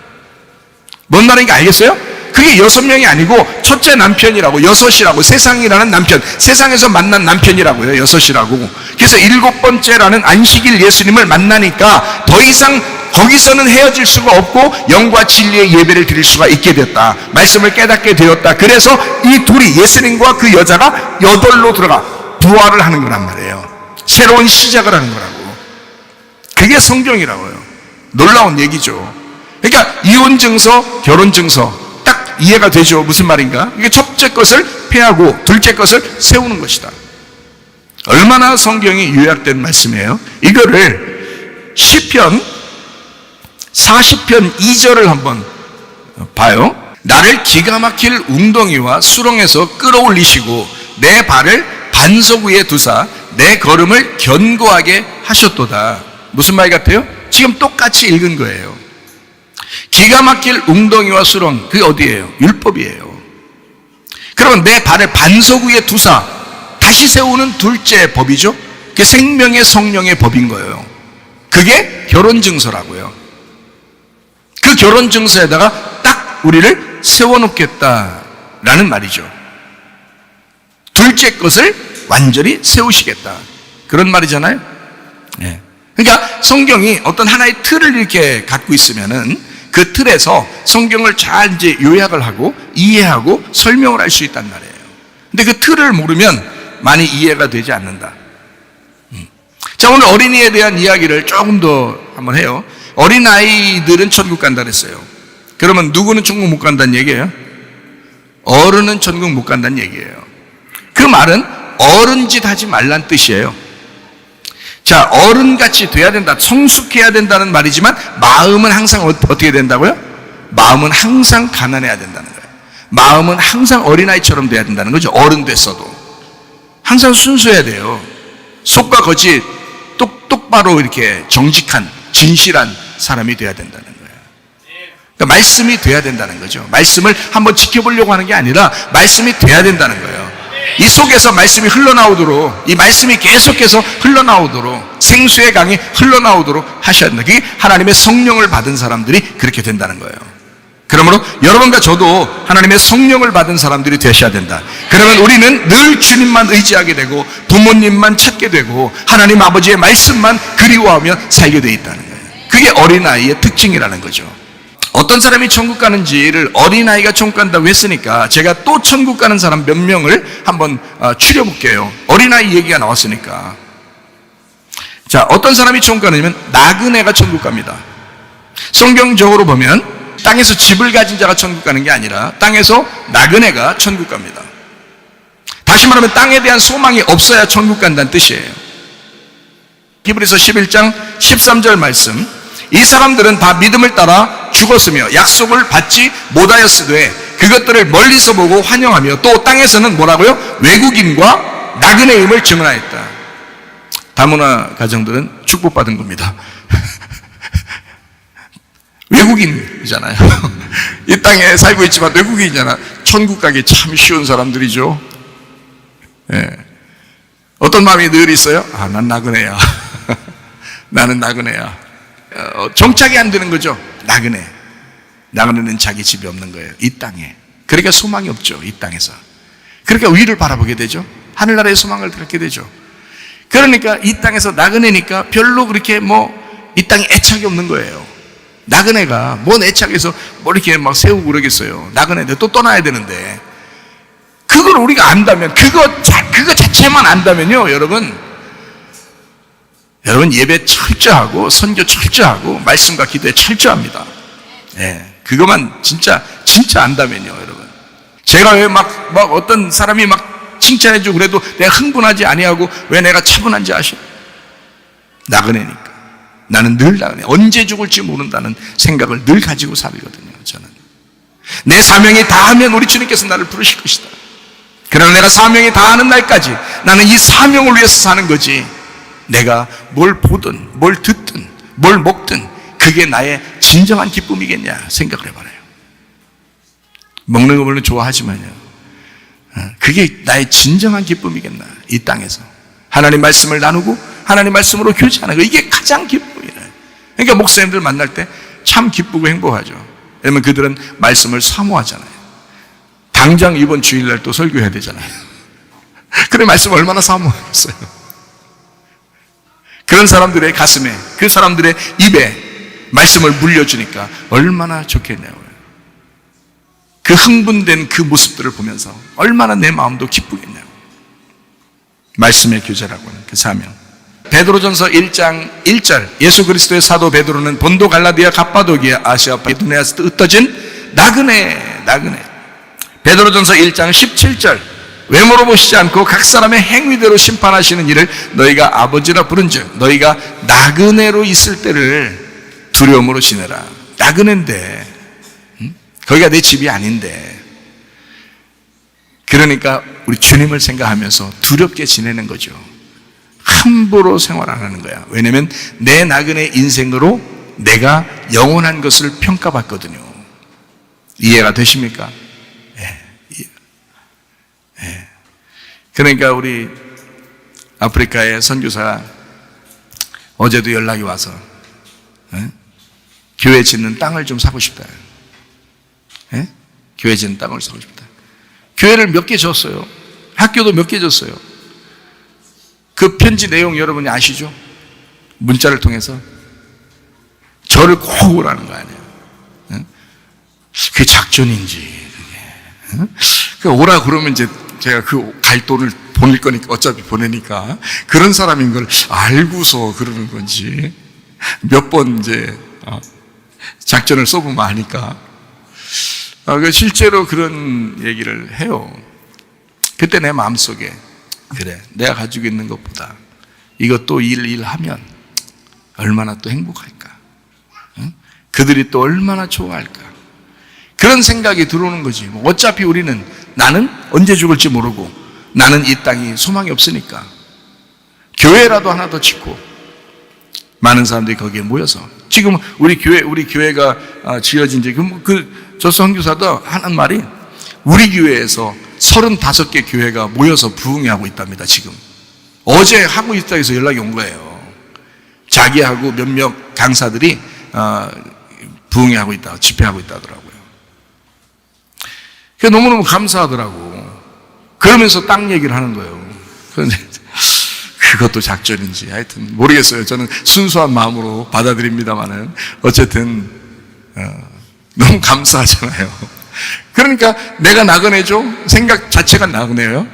뭔 말인지 알겠어요? 그게 6명이 아니고 첫째 남편이라고, 6이라고, 세상이라는 남편, 세상에서 만난 남편이라고요. 6이라고. 그래서 7번째라는 안식일 예수님을 만나니까 더 이상 거기서는 헤어질 수가 없고 영과 진리의 예배를 드릴 수가 있게 됐다. 말씀을 깨닫게 되었다. 그래서 이 둘이, 예수님과 그 여자가 8로 들어가 부활을 하는 거란 말이에요. 새로운 시작을 하는 거라고. 그게 성경이라고요. 놀라운 얘기죠. 그러니까 이혼증서, 결혼증서 딱 이해가 되죠. 무슨 말인가? 이게 첫째 것을 폐하고 둘째 것을 세우는 것이다. 얼마나 성경이 요약된 말씀이에요. 이거를 시편 40편 2절을 한번 봐요. 나를 기가 막힐 웅덩이와 수렁에서 끌어올리시고 내 발을 반석 위에 두사 내 걸음을 견고하게 하셨도다. 무슨 말 같아요? 지금 똑같이 읽은 거예요. 기가 막힐 웅덩이와 수렁, 그게 어디예요? 율법이에요. 그러면 내 발을 반석 위에 두사 다시 세우는 둘째 법이죠. 그게 생명의 성령의 법인 거예요. 그게 결혼증서라고요. 그 결혼증서에다가 딱 우리를 세워놓겠다라는 말이죠. 둘째 것을 완전히 세우시겠다, 그런 말이잖아요. 네. 그러니까 성경이 어떤 하나의 틀을 이렇게 갖고 있으면은 그 틀에서 성경을 잘 이제 요약을 하고 이해하고 설명을 할 수 있단 말이에요. 근데 그 틀을 모르면 많이 이해가 되지 않는다. 자, 오늘 어린이에 대한 이야기를 조금 더 한번 해요. 어린아이들은 천국 간다 그랬어요. 그러면 누구는 천국 못 간다는 얘기예요? 어른은 천국 못 간다는 얘기예요. 그 말은 어른짓 하지 말란 뜻이에요. 자, 어른같이 돼야 된다, 성숙해야 된다는 말이지만 마음은 항상 어떻게 된다고요? 마음은 항상 가난해야 된다는 거예요. 마음은 항상 어린아이처럼 돼야 된다는 거죠. 어른 됐어도 항상 순수해야 돼요. 속과 겉이 똑바로 이렇게 정직한 진실한 사람이 돼야 된다는 거예요. 그러니까 말씀이 돼야 된다는 거죠. 말씀을 한번 지켜보려고 하는 게 아니라 말씀이 돼야 된다는 거예요. 이 속에서 말씀이 흘러나오도록, 이 말씀이 계속해서 흘러나오도록, 생수의 강이 흘러나오도록 하셔야 된다. 그게 하나님의 성령을 받은 사람들이 그렇게 된다는 거예요. 그러므로 여러분과 저도 하나님의 성령을 받은 사람들이 되셔야 된다. 그러면 우리는 늘 주님만 의지하게 되고 부모님만 찾게 되고 하나님 아버지의 말씀만 그리워하며 살게 돼 있다는 거예요. 그게 어린아이의 특징이라는 거죠. 어떤 사람이 천국 가는지를 어린아이가 천국 간다고 했으니까 제가 또 천국 가는 사람 몇 명을 한번 추려볼게요. 어린아이 얘기가 나왔으니까. 자, 어떤 사람이 천국 가느냐면 나그네가 천국 갑니다. 성경적으로 보면 땅에서 집을 가진 자가 천국 가는 게 아니라 땅에서 나그네가 천국 갑니다. 다시 말하면 땅에 대한 소망이 없어야 천국 간다는 뜻이에요. 히브리서 11장 13절 말씀, 이 사람들은 다 믿음을 따라 죽었으며 약속을 받지 못하였으되 그것들을 멀리서 보고 환영하며 또 땅에서는 뭐라고요? 외국인과 나그네임을 증언하였다. 다문화 가정들은 축복받은 겁니다. 외국인이잖아요. 이 땅에 살고 있지만 외국인이잖아. 천국 가기 참 쉬운 사람들이죠. 예. 어떤 마음이 늘 있어요? 아, 난 나그네야. 나는 나그네야. 정착이 안 되는 거죠. 나그네. 나그네는 자기 집이 없는 거예요. 이 땅에. 그러니까 소망이 없죠. 이 땅에서. 그러니까 위를 바라보게 되죠. 하늘나라의 소망을 갖게 되죠. 그러니까 이 땅에서 나그네니까 별로 그렇게 이 땅에 애착이 없는 거예요. 나그네가 뭔 애착해서 이렇게 막 세우고 그러겠어요. 나그네인데 또 떠나야 되는데. 그걸 우리가 안다면, 그거 자체만 안다면요, 여러분 예배 철저하고, 선교 철저하고, 말씀과 기도에 철저합니다. 예, 그것만 진짜 안다면요, 여러분. 제가 왜 어떤 사람이 막 칭찬해주고 그래도 내가 흥분하지 아니하고 왜 내가 차분한지 아셔? 나그네니까. 나는 늘 나그네. 언제 죽을지 모른다는 생각을 늘 가지고 살거든요, 저는. 내 사명이 다하면 우리 주님께서 나를 부르실 것이다. 그러나 내가 사명이 다하는 날까지 나는 이 사명을 위해서 사는 거지, 내가 뭘 보든 뭘 듣든 뭘 먹든 그게 나의 진정한 기쁨이겠냐 생각을 해봐요. 먹는 거 물론 좋아하지만요, 그게 나의 진정한 기쁨이겠나. 이 땅에서 하나님 말씀을 나누고 하나님 말씀으로 교제하는 거, 이게 가장 기쁨이에요. 그러니까 목사님들 만날 때 참 기쁘고 행복하죠. 왜냐면 그들은 말씀을 사모하잖아요. 당장 이번 주일날 또 설교해야 되잖아요. 그래, 말씀 얼마나 사모하겠어요. 그런 사람들의 가슴에, 그 사람들의 입에 말씀을 물려주니까 얼마나 좋겠냐고요. 그 흥분된 그 모습들을 보면서 얼마나 내 마음도 기쁘겠냐고. 말씀의 교제라고 하는 그 사명. 베드로전서 1장 1절, 예수 그리스도의 사도 베드로는 본도, 갈라디아, 갑바도기아, 아시아, 비두니아에서 흩어진 나그네. 베드로전서 1장 17절, 외모로 보시지 않고 각 사람의 행위대로 심판하시는 이를 너희가 아버지라 부른즉 너희가 나그네로 있을 때를 두려움으로 지내라. 나그네인데, 거기가 내 집이 아닌데. 그러니까 우리 주님을 생각하면서 두렵게 지내는 거죠. 함부로 생활 안 하는 거야. 왜냐면 내 나그네 인생으로 내가 영원한 것을 평가받거든요. 이해가 되십니까? 예. 그러니까 우리 아프리카의 선교사가 어제도 연락이 와서 교회 짓는 땅을 좀 사고 싶다. 교회 짓는 땅을 사고 싶다. 교회를 몇 개 줬어요. 학교도 몇 개 줬어요. 그 편지 내용 여러분이 아시죠? 문자를 통해서 저를 꼭 오라는 거 아니에요. 그게 작전인지, 그게 오라 그러면 이제 제가 그 갈 돈을 보낼 거니까, 어차피 보내니까 그런 사람인 걸 알고서 그러는 건지, 몇 번 이제 작전을 써보면 아니까. 실제로 그런 얘기를 해요. 그때 내 마음속에, 그래, 내가 가지고 있는 것보다 이것도 일하면 얼마나 또 행복할까, 그들이 또 얼마나 좋아할까, 그런 생각이 들어오는 거지. 어차피 나는 언제 죽을지 모르고, 나는 이 땅이 소망이 없으니까 교회라도 하나 더 짓고, 많은 사람들이 거기에 모여서, 지금 우리 교회가 지어진 지, 저 선교사도 하는 말이, 우리 교회에서 35개 교회가 모여서 부흥회하고 있답니다. 지금 어제 하고 있다고 해서 연락이 온 거예요. 자기하고 몇몇 강사들이 부흥회하고 있다, 집회하고 있다더라고요. 그게 너무너무 감사하더라고. 그러면서 땅 얘기를 하는 거예요. 그런데 그것도 작전인지 하여튼 모르겠어요. 저는 순수한 마음으로 받아들입니다만은 어쨌든 너무 감사하잖아요. 그러니까 내가 나그네죠? 생각 자체가 나그네예요.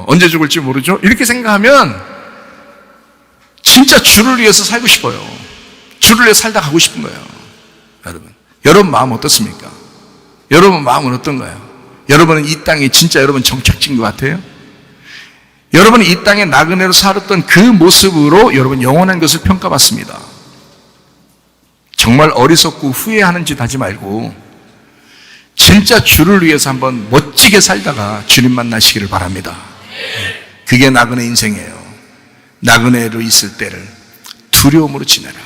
언제 죽을지 모르죠? 이렇게 생각하면 진짜 주를 위해서 살고 싶어요. 주를 위해서 살다 가고 싶은 거예요. 여러분 마음 어떻습니까? 여러분 마음은 어떤가요? 여러분은 이 땅이 진짜 여러분 정착지인 것 같아요? 여러분이 이 땅에 나그네로 살았던 그 모습으로 여러분 영원한 것을 평가받습니다. 정말 어리석고 후회하는 짓 하지 말고 진짜 주를 위해서 한번 멋지게 살다가 주님 만나시기를 바랍니다. 그게 나그네 인생이에요. 나그네로 있을 때를 두려움으로 지내라.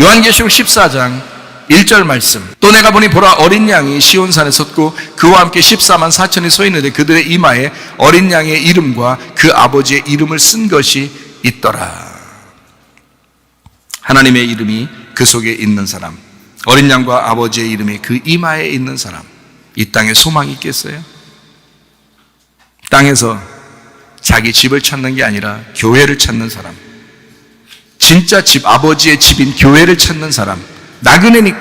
요한계시록 14장 1절 말씀. 또 내가 보니 보라 어린 양이 시온산에 섰고 그와 함께 14만 4천이 서 있는데 그들의 이마에 어린 양의 이름과 그 아버지의 이름을 쓴 것이 있더라. 하나님의 이름이 그 속에 있는 사람, 어린 양과 아버지의 이름이 그 이마에 있는 사람, 이 땅에 소망이 있겠어요? 땅에서 자기 집을 찾는 게 아니라 교회를 찾는 사람, 진짜 집, 아버지의 집인 교회를 찾는 사람, 나그네만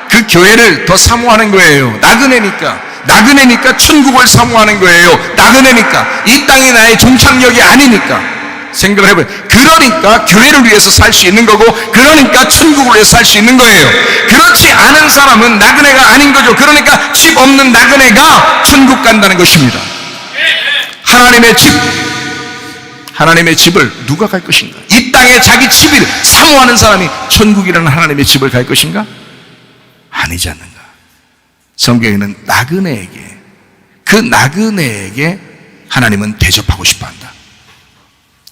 그 교회를 더 사모하는 거예요. 나그네니까 천국을 사모하는 거예요. 나그네니까 이 땅이 나의 종착역이 아니니까. 생각을 해봐요. 그러니까 교회를 위해서 살 수 있는 거고, 그러니까 천국을 위해서 살 수 있는 거예요. 그렇지 않은 사람은 나그네가 아닌 거죠. 그러니까 집 없는 나그네가 천국 간다는 것입니다. 하나님의 집을 누가 갈 것인가? 이 땅에 자기 집을 사모하는 사람이 천국이라는 하나님의 집을 갈 것인가? 아니지 않는가? 성경에는 그 나그네에게 하나님은 대접하고 싶어 한다.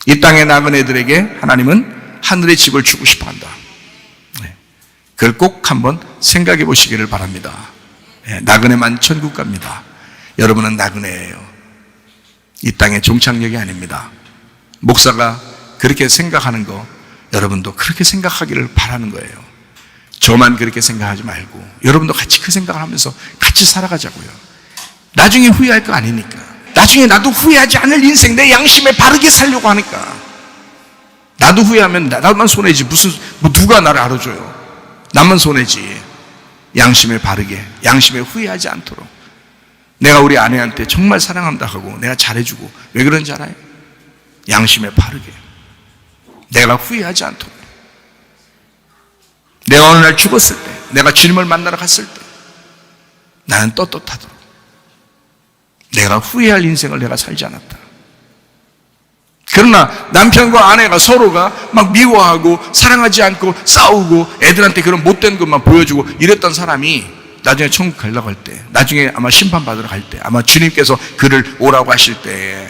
이 땅의 나그네들에게 하나님은 하늘의 집을 주고 싶어 한다. 그걸 꼭 한번 생각해 보시기를 바랍니다. 나그네만 천국 갑니다. 여러분은 나그네예요. 이 땅의 종착역이 아닙니다. 목사가 그렇게 생각하는 거 여러분도 그렇게 생각하기를 바라는 거예요. 저만 그렇게 생각하지 말고 여러분도 같이 그 생각을 하면서 같이 살아가자고요. 나중에 후회할 거 아니니까. 나중에 나도 후회하지 않을 인생, 내 양심에 바르게 살려고 하니까. 나도 후회하면 나만 손해지. 누가 나를 알아줘요. 나만 손해지. 양심에 바르게, 양심에 후회하지 않도록. 내가 우리 아내한테 정말 사랑한다 하고 내가 잘해주고, 왜 그런지 알아요? 양심에 바르게, 내가 후회하지 않도록. 내가 어느 날 죽었을 때, 내가 주님을 만나러 갔을 때 나는 떳떳하도록, 내가 후회할 인생을 내가 살지 않았다. 그러나 남편과 아내가 서로가 막 미워하고 사랑하지 않고 싸우고 애들한테 그런 못된 것만 보여주고 이랬던 사람이 나중에 천국 가려고 할 때, 나중에 아마 심판받으러 갈 때, 아마 주님께서 그를 오라고 하실 때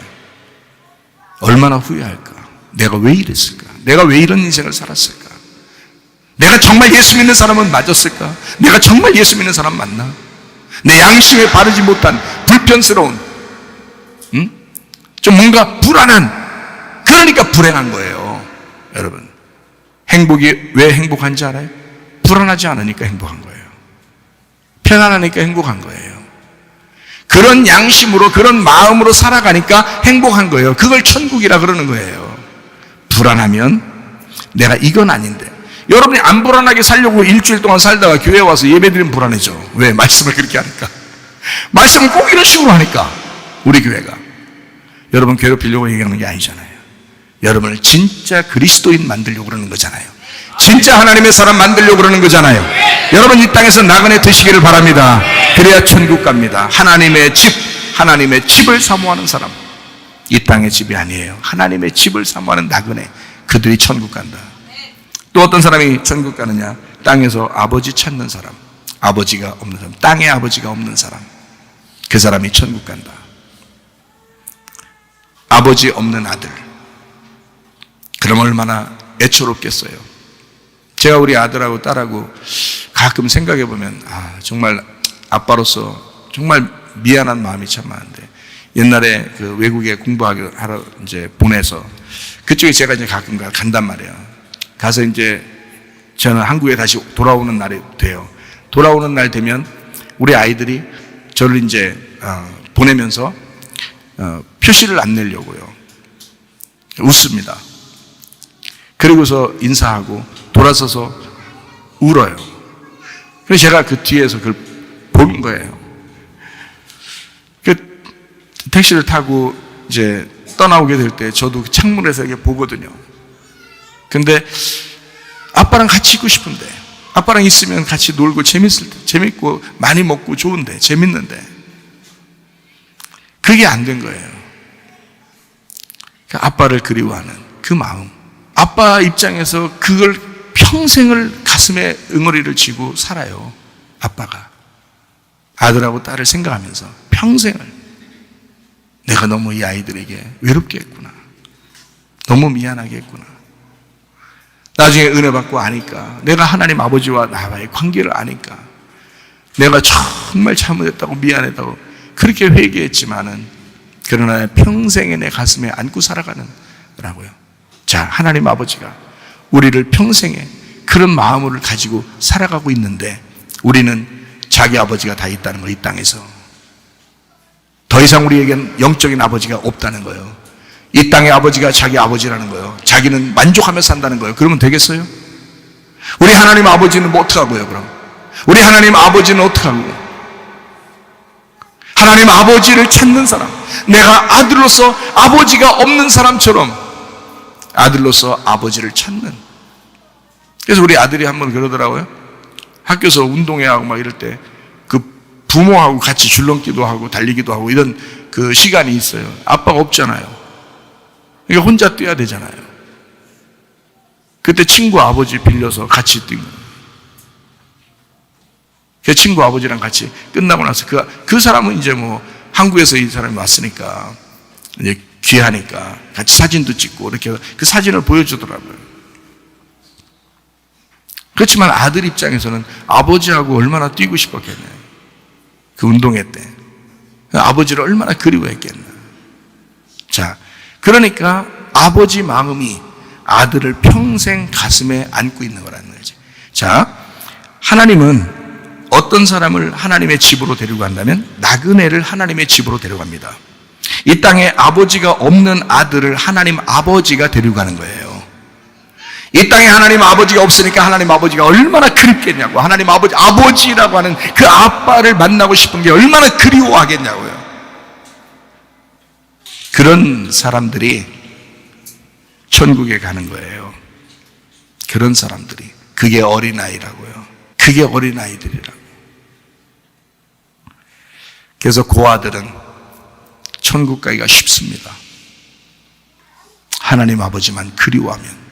얼마나 후회할까? 내가 왜 이랬을까? 내가 왜 이런 인생을 살았을까? 내가 정말 예수 믿는 사람은 맞았을까? 내가 정말 예수 믿는 사람 맞나? 내 양심에 바르지 못한 불편스러운, 좀 뭔가 불안한, 그러니까 불행한 거예요. 여러분, 행복이 왜 행복한지 알아요? 불안하지 않으니까 행복한 거예요. 편안하니까 행복한 거예요. 그런 양심으로, 그런 마음으로 살아가니까 행복한 거예요. 그걸 천국이라 그러는 거예요. 불안하면 내가 이건 아닌데. 여러분이 안 불안하게 살려고 일주일 동안 살다가 교회 와서 예배드리면 불안해져. 왜? 말씀을 그렇게 하니까. 말씀을 꼭 이런 식으로 하니까. 우리 교회가 여러분 괴롭히려고 얘기하는 게 아니잖아요. 여러분을 진짜 그리스도인 만들려고 그러는 거잖아요. 진짜 하나님의 사람 만들려고 그러는 거잖아요. 여러분 이 땅에서 나그네 되시기를 바랍니다. 그래야 천국 갑니다. 하나님의 집을 사모하는 사람, 이 땅의 집이 아니에요. 하나님의 집을 사모하는 나그네, 그들이 천국 간다. 또 어떤 사람이 천국 가느냐? 땅에서 아버지 찾는 사람, 아버지가 없는 사람, 땅에 아버지가 없는 사람, 그 사람이 천국 간다. 아버지 없는 아들, 그럼 얼마나 애처롭겠어요. 제가 우리 아들하고 딸하고 가끔 생각해 보면 정말 아빠로서 정말 미안한 마음이 참 많은데, 옛날에 그 외국에 공부하러 이제 보내서 그쪽에 제가 이제 가끔 간단 말이에요. 가서 이제 저는 한국에 다시 돌아오는 날이 돼요. 돌아오는 날 되면 우리 아이들이 저를 이제 보내면서 표시를 안 내려고요. 웃습니다. 그리고서 인사하고 돌아서서 울어요. 그래서 제가 그 뒤에서 그걸 보는 거예요. 그 택시를 타고 이제 떠나오게 될 때 저도 그 창문에서 이렇게 보거든요. 근데 아빠랑 같이 있고 싶은데, 아빠랑 있으면 같이 놀고 재밌고 많이 먹고 좋은데, 재밌는데 그게 안 된 거예요. 아빠를 그리워하는 그 마음, 아빠 입장에서 그걸 평생을 가슴에 응어리를 쥐고 살아요. 아빠가 아들하고 딸을 생각하면서 평생을 내가 너무 이 아이들에게 외롭게 했구나, 너무 미안하게 했구나, 나중에 은혜 받고 아니까, 내가 하나님 아버지와 나와의 관계를 아니까, 내가 정말 잘못했다고 미안했다고 그렇게 회개했지만은, 그러나 평생에 내 가슴에 안고 살아가는 거라고요. 자, 하나님 아버지가 우리를 평생에 그런 마음을 가지고 살아가고 있는데, 우리는 자기 아버지가 다 있다는 거, 이 땅에서. 더 이상 우리에겐 영적인 아버지가 없다는 거예요. 이 땅의 아버지가 자기 아버지라는 거예요. 자기는 만족하며 산다는 거예요. 그러면 되겠어요? 우리 하나님 아버지는 뭐 어떡하고요, 그럼? 우리 하나님 아버지는 어떡하고요? 하나님 아버지를 찾는 사람, 내가 아들로서 아버지가 없는 사람처럼 아들로서 아버지를 찾는. 그래서 우리 아들이 한번 그러더라고요. 학교에서 운동회 하고 막 이럴 때 그 부모하고 같이 줄넘기도 하고 달리기도 하고 이런 그 시간이 있어요. 아빠가 없잖아요. 그러니까 혼자 뛰어야 되잖아요. 그때 친구 아버지 빌려서 같이 뛴 거예요. 그 친구 아버지랑 같이 끝나고 나서 그 사람은 이제 뭐 한국에서 이 사람이 왔으니까 이제 귀하니까 같이 사진도 찍고 이렇게 그 사진을 보여주더라고요. 그렇지만 아들 입장에서는 아버지하고 얼마나 뛰고 싶었겠네요. 그 운동회 때. 아버지를 얼마나 그리워했겠나. 자, 그러니까 아버지 마음이 아들을 평생 가슴에 안고 있는 거라는 거지. 자, 하나님은 어떤 사람을 하나님의 집으로 데리고 간다면 나그네를 하나님의 집으로 데려갑니다. 이 땅에 아버지가 없는 아들을 하나님 아버지가 데리고 가는 거예요. 이 땅에 하나님 아버지가 없으니까 하나님 아버지가 얼마나 그립겠냐고. 하나님 아버지라고 하는 그 아빠를 만나고 싶은 게 얼마나 그리워하겠냐고요. 그런 사람들이 천국에 가는 거예요. 그런 사람들이. 그게 어린아이라고요. 그게 어린아이들이라고. 그래서 고아들은 천국 가기가 쉽습니다. 하나님 아버지만 그리워하면.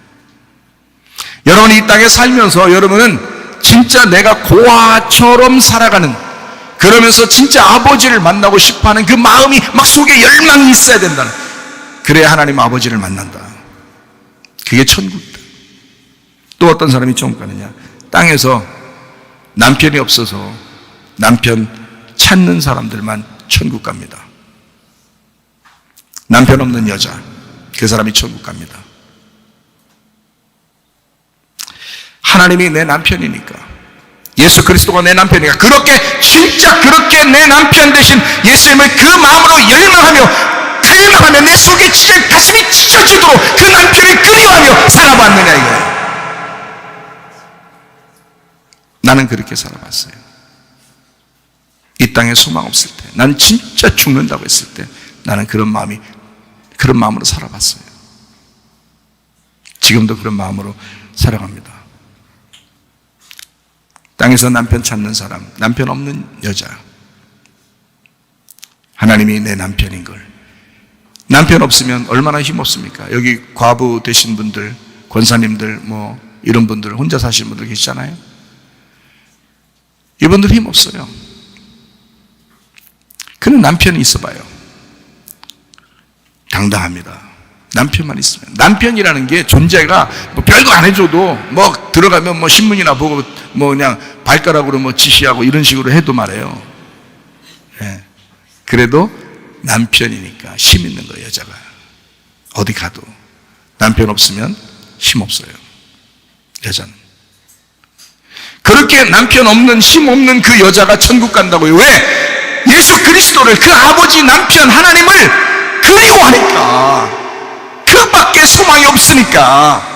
여러분이 이 땅에 살면서 여러분은 진짜 내가 고아처럼 살아가는, 그러면서 진짜 아버지를 만나고 싶어하는 그 마음이 막 속에 열망이 있어야 된다는, 그래야 하나님 아버지를 만난다. 그게 천국이다. 또 어떤 사람이 천국 가느냐? 땅에서 남편이 없어서 남편 찾는 사람들만 천국 갑니다. 남편 없는 여자, 그 사람이 천국 갑니다. 하나님이 내 남편이니까, 예수 그리스도가 내 남편이니까, 진짜 그렇게 내 남편 대신 예수님을 그 마음으로 열망하며 내 속에 진짜 가슴이 찢어지도록 그 남편을 그리워하며 살아봤느냐 이거예요. 나는 그렇게 살아봤어요. 이 땅에 소망 없을 때, 난 진짜 죽는다고 했을 때 나는 그런 마음으로 살아봤어요. 지금도 그런 마음으로 살아갑니다. 땅에서 남편 찾는 사람, 남편 없는 여자, 하나님이 내 남편인 걸. 남편 없으면 얼마나 힘없습니까? 여기 과부 되신 분들, 권사님들, 뭐 이런 분들, 혼자 사시는 분들 계시잖아요. 이분들 힘없어요. 그런 남편이 있어봐요. 당당합니다. 남편만 있으면. 남편이라는 게 존재가 뭐 별거 안 해줘도 뭐 들어가면 뭐 신문이나 보고 뭐 그냥 발가락으로 뭐 지시하고 이런 식으로 해도 말해요. 예. 그래도 남편이니까 힘 있는 거예요, 여자가. 어디 가도. 남편 없으면 힘 없어요, 여자는. 그렇게 남편 없는, 힘 없는 그 여자가 천국 간다고요. 왜? 예수 그리스도를, 그 아버지 남편 하나님을 그리워하니까. 그 밖에 소망이 없으니까.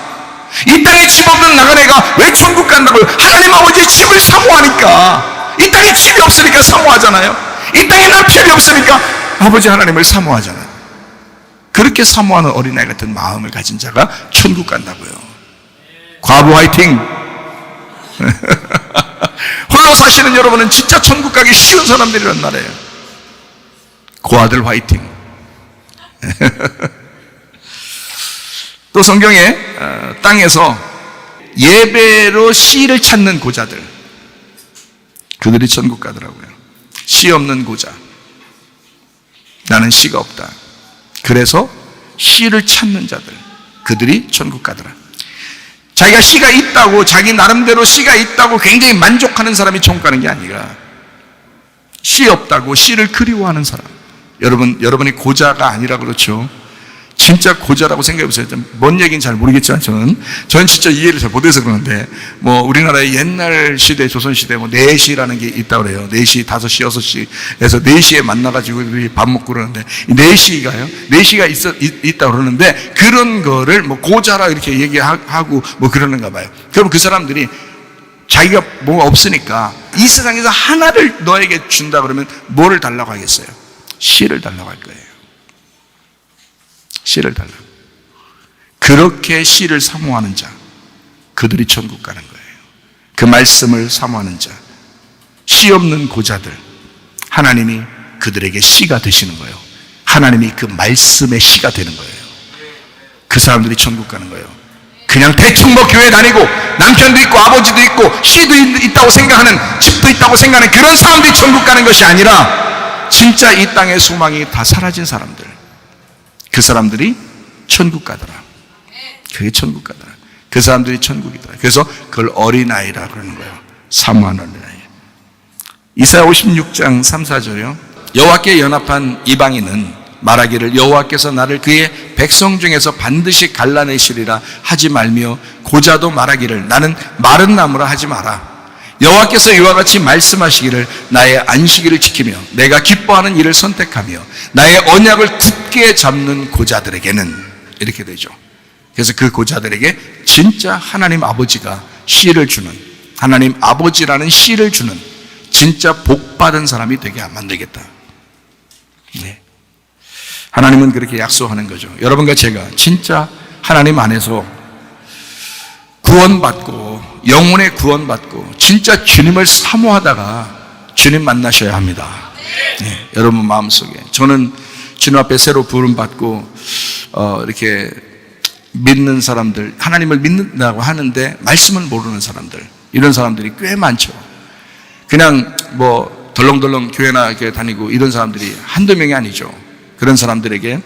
이 땅에 집 없는 나그네가 왜 천국 간다고요? 하나님 아버지의 집을 사모하니까. 이 땅에 집이 없으니까 사모하잖아요. 이 땅에 남편이 없으니까 아버지 하나님을 사모하잖아요. 그렇게 사모하는 어린아이 같은 마음을 가진 자가 천국 간다고요. 과부 화이팅! 홀로 사시는 여러분은 진짜 천국 가기 쉬운 사람들이란 말이에요. 고아들 화이팅! 또 성경에 땅에서 예배로 씨를 찾는 고자들, 그들이 천국 가더라고요. 씨 없는 고자, 나는 씨가 없다. 그래서 씨를 찾는 자들, 그들이 천국 가더라. 자기가 씨가 있다고, 자기 나름대로 씨가 있다고 굉장히 만족하는 사람이 천국 가는 게 아니라 씨 없다고 씨를 그리워하는 사람. 여러분이 고자가 아니라 그렇죠. 진짜 고자라고 생각해 보세요. 뭔 얘기인지 잘 모르겠지만 저는 진짜 이해를 잘 못해서 그러는데, 우리나라의 옛날 시대, 조선시대 4시라는 게 있다고 그래요. 4시, 5시, 6시에서 4시에 만나가지고 우리 밥 먹고 그러는데, 이 4시가요? 4시가 있다고 그러는데, 그런 거를 고자라 이렇게 얘기하고 그러는가 봐요. 그럼 그 사람들이 자기가 뭐가 없으니까 이 세상에서 하나를 너에게 준다 그러면 뭐를 달라고 하겠어요? 씨를 달라고 할 거예요. 씨를 달라고. 그렇게 씨를 사모하는 자, 그들이 천국 가는 거예요. 그 말씀을 사모하는 자, 씨 없는 고자들, 하나님이 그들에게 씨가 되시는 거예요. 하나님이 그 말씀의 씨가 되는 거예요. 그 사람들이 천국 가는 거예요. 그냥 대충 교회 다니고 남편도 있고 아버지도 있고 씨도 있다고 생각하는, 집도 있다고 생각하는 그런 사람들이 천국 가는 것이 아니라 진짜 이 땅의 소망이 다 사라진 사람들, 그 사람들이 천국 가더라. 그게 천국 가더라. 그 사람들이 천국이더라. 그래서 그걸 어린아이라 그러는 거예요. 사모하는 어린아이. 이사야 56장 3, 4절이요. 여호와께 연합한 이방인은 말하기를 여호와께서 나를 그의 백성 중에서 반드시 갈라내시리라 하지 말며, 고자도 말하기를 나는 마른 나무라 하지 마라. 여호와께서 이와 같이 말씀하시기를 나의 안식일을 지키며 내가 기뻐하는 일을 선택하며 나의 언약을 굳게 잡는 고자들에게는, 이렇게 되죠. 그래서 그 고자들에게 진짜 하나님 아버지가 씨를 주는, 하나님 아버지라는 씨를 주는 진짜 복받은 사람이 되게 만들겠다. 네. 하나님은 그렇게 약속하는 거죠. 여러분과 제가 진짜 하나님 안에서 구원받고 영혼의 구원받고 진짜 주님을 사모하다가 주님 만나셔야 합니다. 네, 여러분 마음속에. 저는 주님 앞에 새로 부름받고 이렇게 믿는 사람들, 하나님을 믿는다고 하는데 말씀을 모르는 사람들, 이런 사람들이 꽤 많죠. 그냥 덜렁덜렁 교회나 이렇게 다니고 이런 사람들이 한두 명이 아니죠. 그런 사람들에게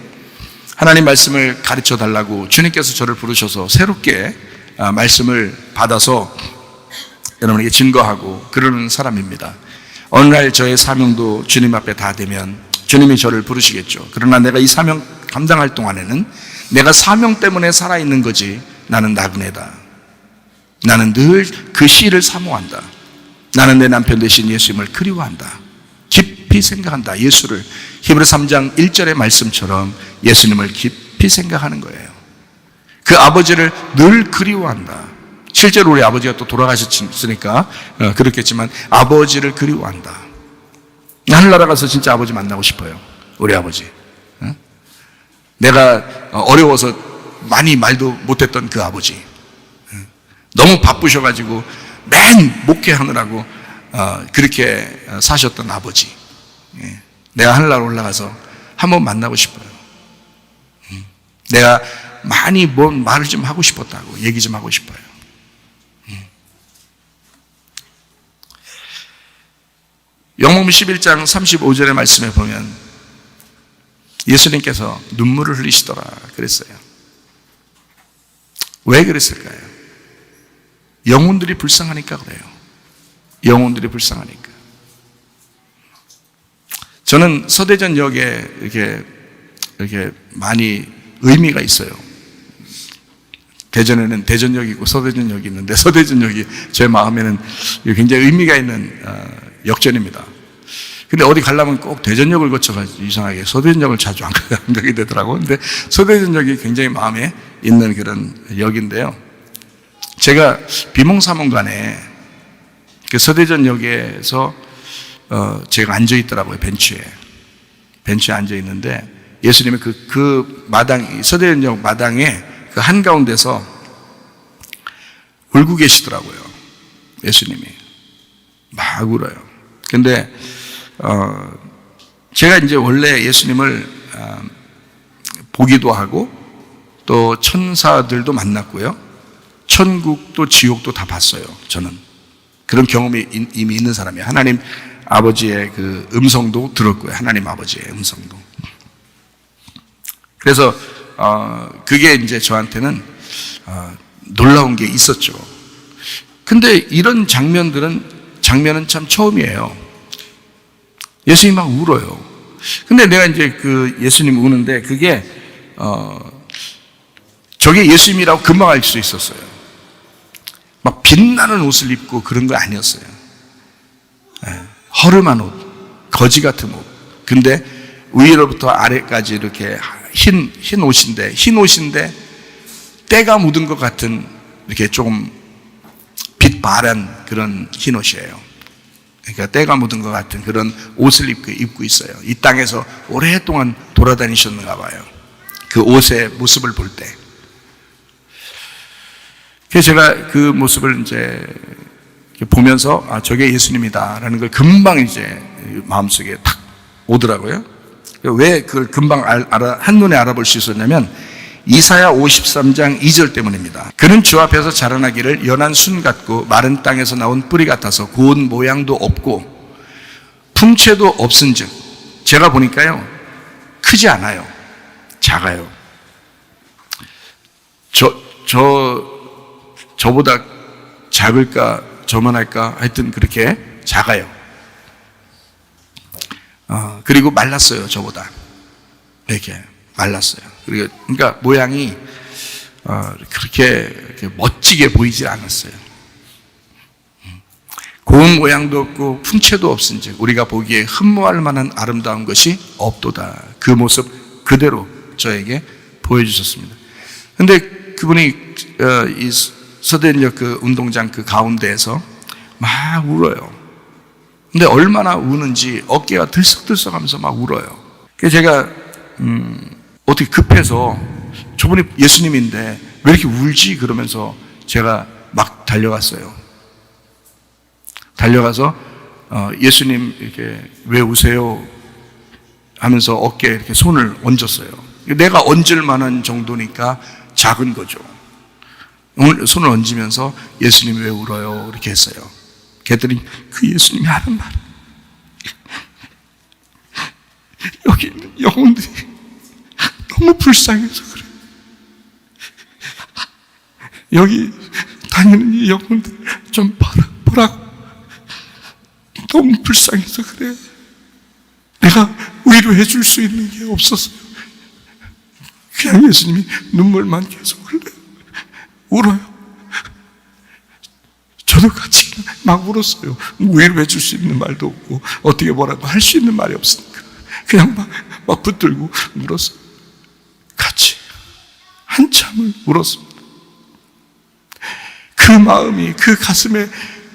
하나님 말씀을 가르쳐 달라고 주님께서 저를 부르셔서 새롭게 말씀을 받아서 여러분에게 증거하고 그러는 사람입니다. 어느 날 저의 사명도 주님 앞에 다 되면 주님이 저를 부르시겠죠. 그러나 내가 이 사명 감당할 동안에는 내가 사명 때문에 살아있는 거지, 나는 나그네다. 나는 늘 그 씨를 사모한다. 나는 내 남편 되신 예수님을 그리워한다. 깊이 생각한다. 예수를. 히브리 3장 1절의 말씀처럼 예수님을 깊이 생각하는 거예요. 그 아버지를 늘 그리워한다. 실제로 우리 아버지가 또 돌아가셨으니까 그렇겠지만 아버지를 그리워한다. 하늘나라 가서 진짜 아버지 만나고 싶어요. 우리 아버지. 내가 어려워서 많이 말도 못했던 그 아버지. 너무 바쁘셔가지고 맨 목회하느라고 그렇게 사셨던 아버지. 내가 하늘나라 올라가서 한번 만나고 싶어요. 내가 많이 말을 좀 하고 싶었다고, 얘기 좀 하고 싶어요. 요한복음 11장 35절의 말씀에 보면 예수님께서 눈물을 흘리시더라 그랬어요. 왜 그랬을까요? 영혼들이 불쌍하니까 그래요. 영혼들이 불쌍하니까. 저는 서대전역에 이렇게 많이 의미가 있어요. 대전에는 대전역이 있고 서대전역이 있는데, 서대전역이 제 마음에는 굉장히 의미가 있는 역전입니다. 근데 어디 가려면 꼭 대전역을 거쳐가지고 이상하게 서대전역을 자주 안 가게 되더라고요. 근데 서대전역이 굉장히 마음에 있는 그런 역인데요. 제가 비몽사몽간에 그 서대전역에서 제가 앉아 있더라고요. 벤치에 앉아 있는데 예수님이 그 마당, 서대전역 마당에 그 한가운데서 울고 계시더라고요. 예수님이 막 울어요. 근데 제가 이제 원래 예수님을 보기도 하고 또 천사들도 만났고요, 천국도 지옥도 다 봤어요. 저는 그런 경험이 이미 있는 사람이에요. 하나님 아버지의 그 음성도 들었고요. 하나님 아버지의 음성도. 그래서 그게 이제 저한테는 놀라운 게 있었죠. 근데 이런 장면은 참 처음이에요. 예수님 막 울어요. 근데 내가 이제 그 예수님 우는데 그게 저게 예수님이라고 금방 알 수 있었어요. 막 빛나는 옷을 입고 그런 거 아니었어요. 허름한 옷, 거지 같은 옷. 근데 위로부터 아래까지 이렇게 흰 옷인데 때가 묻은 것 같은 이렇게 조금 빛바란 그런 흰 옷이에요. 그러니까 때가 묻은 것 같은 그런 옷을 입고 있어요. 이 땅에서 오랫동안 돌아다니셨는가 봐요. 그 옷의 모습을 볼 때. 그래서 제가 그 모습을 이제 보면서 저게 예수님이다라는 걸 금방 이제 마음속에 탁 오더라고요. 왜 그걸 금방 한눈에 알아볼 수 있었냐면 이사야 53장 2절 때문입니다. 그는 주 앞에서 자라나기를 연한 순 같고 마른 땅에서 나온 뿌리 같아서 고운 모양도 없고 풍채도 없은즉, 제가 보니까요 크지 않아요. 작아요. 저보다 작을까 저만할까 하여튼 그렇게 작아요. 그리고 말랐어요. 저보다 이렇게 말랐어요. 그러니까 모양이 그렇게 멋지게 보이지 않았어요. 고운 모양도 없고 풍채도 없은즉 우리가 보기에 흠모할 만한 아름다운 것이 없도다. 그 모습 그대로 저에게 보여주셨습니다. 근데 그분이 이 서대인역 그 운동장 그 가운데에서 막 울어요. 근데 얼마나 우는지 어깨가 들썩들썩하면서 막 울어요. 그래서 제가 어떻게 급해서 저분이 예수님인데 왜 이렇게 울지? 그러면서 제가 막 달려갔어요. 달려가서 예수님 이렇게 왜 우세요? 하면서 어깨에 이렇게 손을 얹었어요. 내가 얹을 만한 정도니까 작은 거죠. 손을 얹으면서 예수님 왜 울어요? 이렇게 했어요. 그랬더니 그 예수님이 하는 말, 여기 있는 영혼들이 너무 불쌍해서 그래. 여기 다니는 이 영혼들 좀 보라고. 너무 불쌍해서 그래. 내가 위로해 줄 수 있는 게 없었어요. 그냥 예수님이 눈물만 계속 울어요. 저도 같이 막 울었어요. 위로해 줄 수 있는 말도 없고 어떻게 뭐라고 할 수 있는 말이 없으니까 그냥 막 붙들고 울었어요. 같이 한참을 울었습니다. 그 마음이, 그 가슴에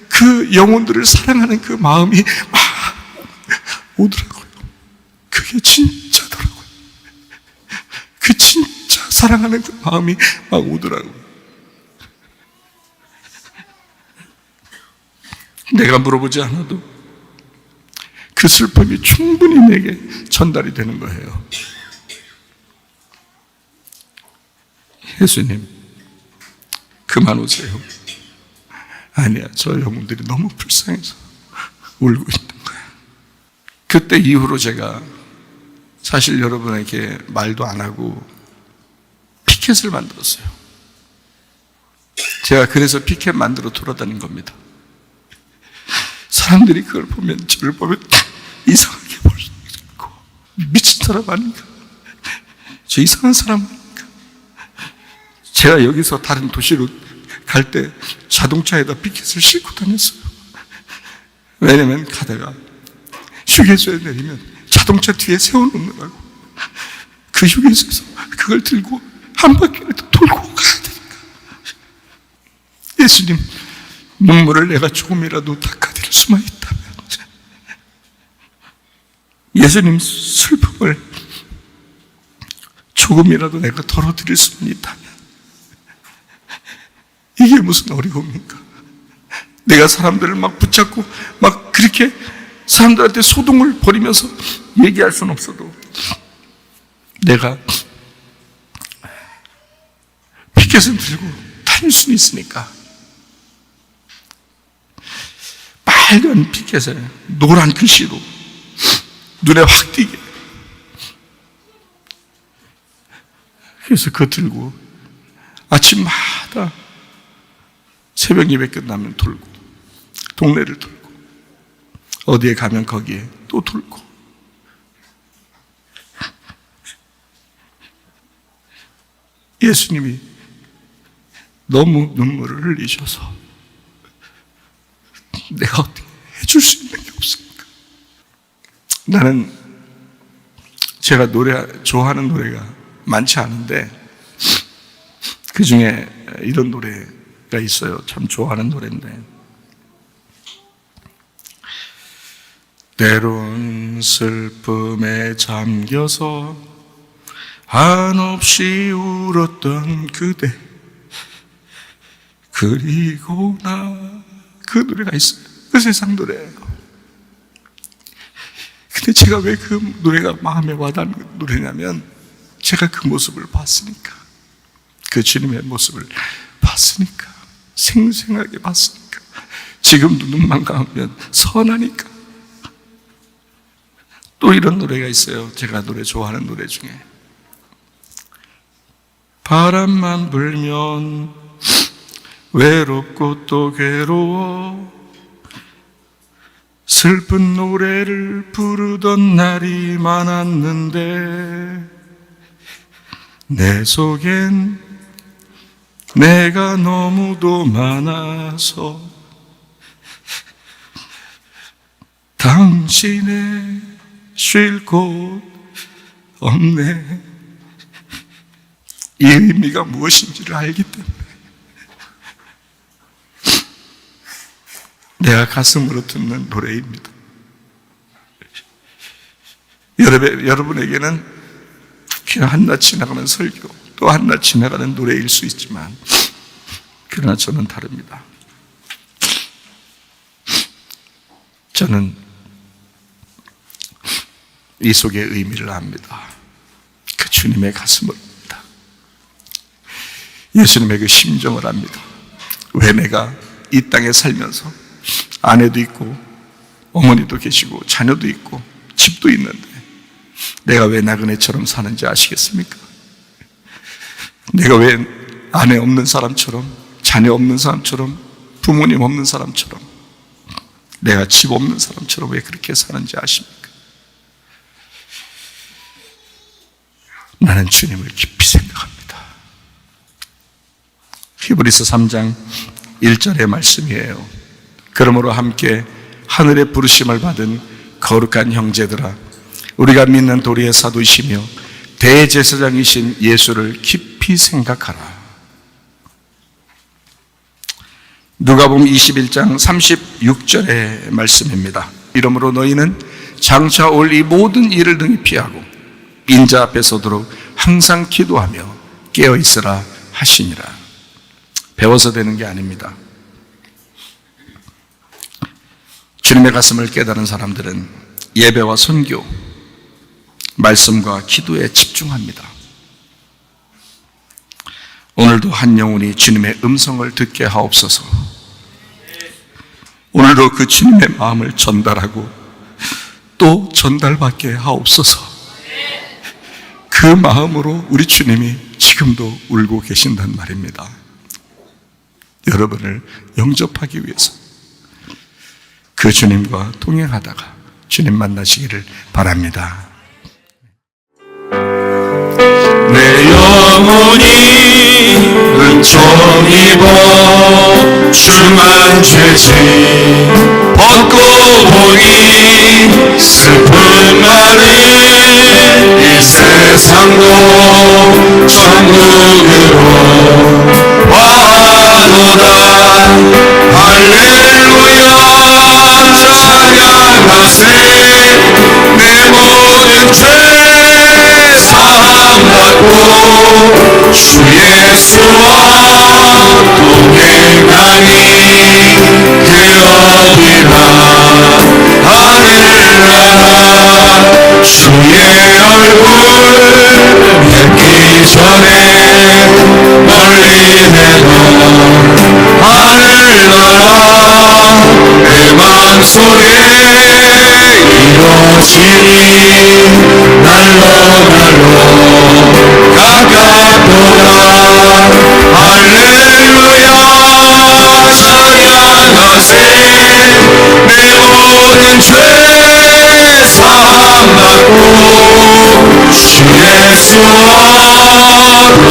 그 영혼들을 사랑하는 그 마음이 막 오더라고요. 그게 진짜더라고요. 그 진짜 사랑하는 그 마음이 막 오더라고요. 내가 물어보지 않아도 그 슬픔이 충분히 내게 전달이 되는 거예요. 예수님, 그만 오세요. 아니야, 저 영혼들이 너무 불쌍해서 울고 있는 거야. 그때 이후로 제가 사실 여러분에게 말도 안 하고 피켓을 만들었어요. 제가 그래서 피켓 만들어 돌아다닌 겁니다. 사람들이 그걸 보면, 저를 보면 이상하게 볼 수 있고, 미친 사람 아닌가? 저 이상한 사람 아닌가? 제가 여기서 다른 도시로 갈 때 자동차에다 피켓을 싣고 다녔어요. 왜냐면 가다가 휴게소에 내리면 자동차 뒤에 세워놓느라고, 그 휴게소에서 그걸 들고 한 바퀴라도 돌고 가야 되니까. 예수님, 눈물을 내가 조금이라도 닦아드릴 수만 있다면, 예수님 슬픔을 조금이라도 내가 덜어드릴 수만 있다면, 이게 무슨 어려움입니까? 내가 사람들을 막 붙잡고 막 그렇게 사람들한테 소동을 벌이면서 얘기할 수는 없어도 내가 피켓을 들고 다닐 수는 있으니까, 빨간 피켓에 노란 글씨로 눈에 확 띄게, 그래서 그거 들고 아침마다 새벽 예배 끝나면 돌고, 동네를 돌고, 어디에 가면 거기에 또 돌고. 예수님이 너무 눈물을 흘리셔서 내가 어떻게 해줄 수 있는 게 없습니까? 나는 제가 좋아하는 노래가 많지 않은데 그 중에 이런 노래가 있어요. 참 좋아하는 노래인데, 때론 슬픔에 잠겨서 한없이 울었던 그대, 그리고 나, 그 노래가 있어요. 그 세상 노래예요. 근데 제가 왜 그 노래가 마음에 와닿는 노래냐면, 제가 그 모습을 봤으니까, 그 주님의 모습을 봤으니까, 생생하게 봤으니까, 지금도 눈만 감으면 선하니까. 또 이런 노래가 있어요. 제가 노래 좋아하는 노래 중에, 바람만 불면 외롭고 또 괴로워 슬픈 노래를 부르던 날이 많았는데, 내 속엔 내가 너무도 많아서 당신의 쉴 곳 없네. 이 의미가 무엇인지를 알기 때문에 내가 가슴으로 듣는 노래입니다. 여러분에게는 그냥 한낱 지나가는 설교, 또 한낱 지나가는 노래일 수 있지만, 그러나 저는 다릅니다. 저는 이 속의 의미를 압니다. 그 주님의 가슴을 압니다. 예수님의 그 심정을 압니다. 왜 내가 이 땅에 살면서 아내도 있고 어머니도 계시고 자녀도 있고 집도 있는데 내가 왜 나그네처럼 사는지 아시겠습니까? 내가 왜 아내 없는 사람처럼, 자녀 없는 사람처럼, 부모님 없는 사람처럼, 내가 집 없는 사람처럼 왜 그렇게 사는지 아십니까? 나는 주님을 깊이 생각합니다. 히브리서 3장 1절의 말씀이에요. 그러므로 함께 하늘의 부르심을 받은 거룩한 형제들아, 우리가 믿는 도리의 사도이시며 대제사장이신 예수를 깊이 생각하라. 누가복음 21장 36절의 말씀입니다. 이러므로 너희는 장차 올 이 모든 일을 등이 피하고 인자 앞에 서도록 항상 기도하며 깨어 있으라 하시니라. 배워서 되는 게 아닙니다. 주님의 가슴을 깨달은 사람들은 예배와 선교, 말씀과 기도에 집중합니다. 오늘도 한 영혼이 주님의 음성을 듣게 하옵소서. 오늘도 그 주님의 마음을 전달하고 또 전달받게 하옵소서. 그 마음으로 우리 주님이 지금도 울고 계신단 말입니다. 여러분을 영접하기 위해서 그 주님과 동행하다가 주님 만나시기를 바랍니다. 내 영혼이 은총 입어 중한 죄짐 벗고 보니 슬픈 말은 이 세상도 천국으로 와노다. 할렐루야 찬양하세. 내 모든 죄 사함받고 주 예수와 동행하니 그 어디나 하늘나라 주의 얼굴 뵙기 전에 멀리 내던 하늘나라 내 맘속에 이루어지니 날로 가깝도다. 할렐루야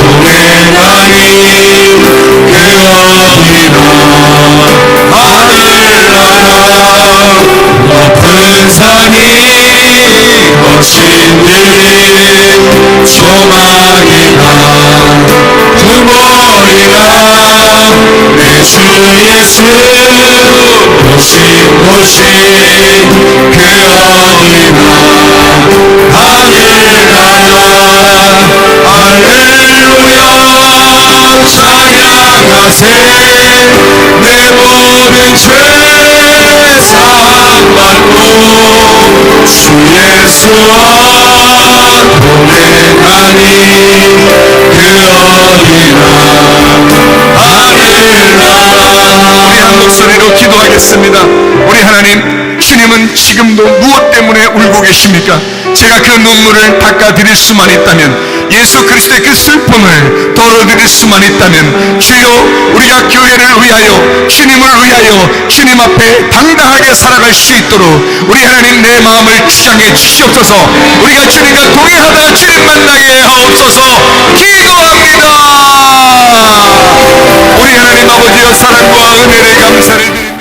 동행하니 그 어디나 하늘나라 높은 산이 거친 들이 소망이나 두머리나 내 주 예수 오신 곳이 그 어디나 하늘나라 할렐루야 찬양하세 내 모든 죄 사함받고 주 예수와 동행하니 그 어디나 하늘나라. 우리 한 목소리로 기도하겠습니다. 우리 하나님, 주님은 지금도 무엇 때문에 울고 계십니까? 제가 그 눈물을 닦아드릴 수만 있다면, 예수 그리스도의 그 슬픔을 덜어드릴 수만 있다면, 주여 우리가 교회를 위하여, 주님을 위하여 주님 앞에 당당하게 살아갈 수 있도록 우리 하나님 내 마음을 주장해 주시옵소서. 우리가 주님과 동행하다가 주님 만나게 하옵소서. 기도합니다. 우리 하나님 아버지여, 사랑과 은혜를 감사를 드립니다.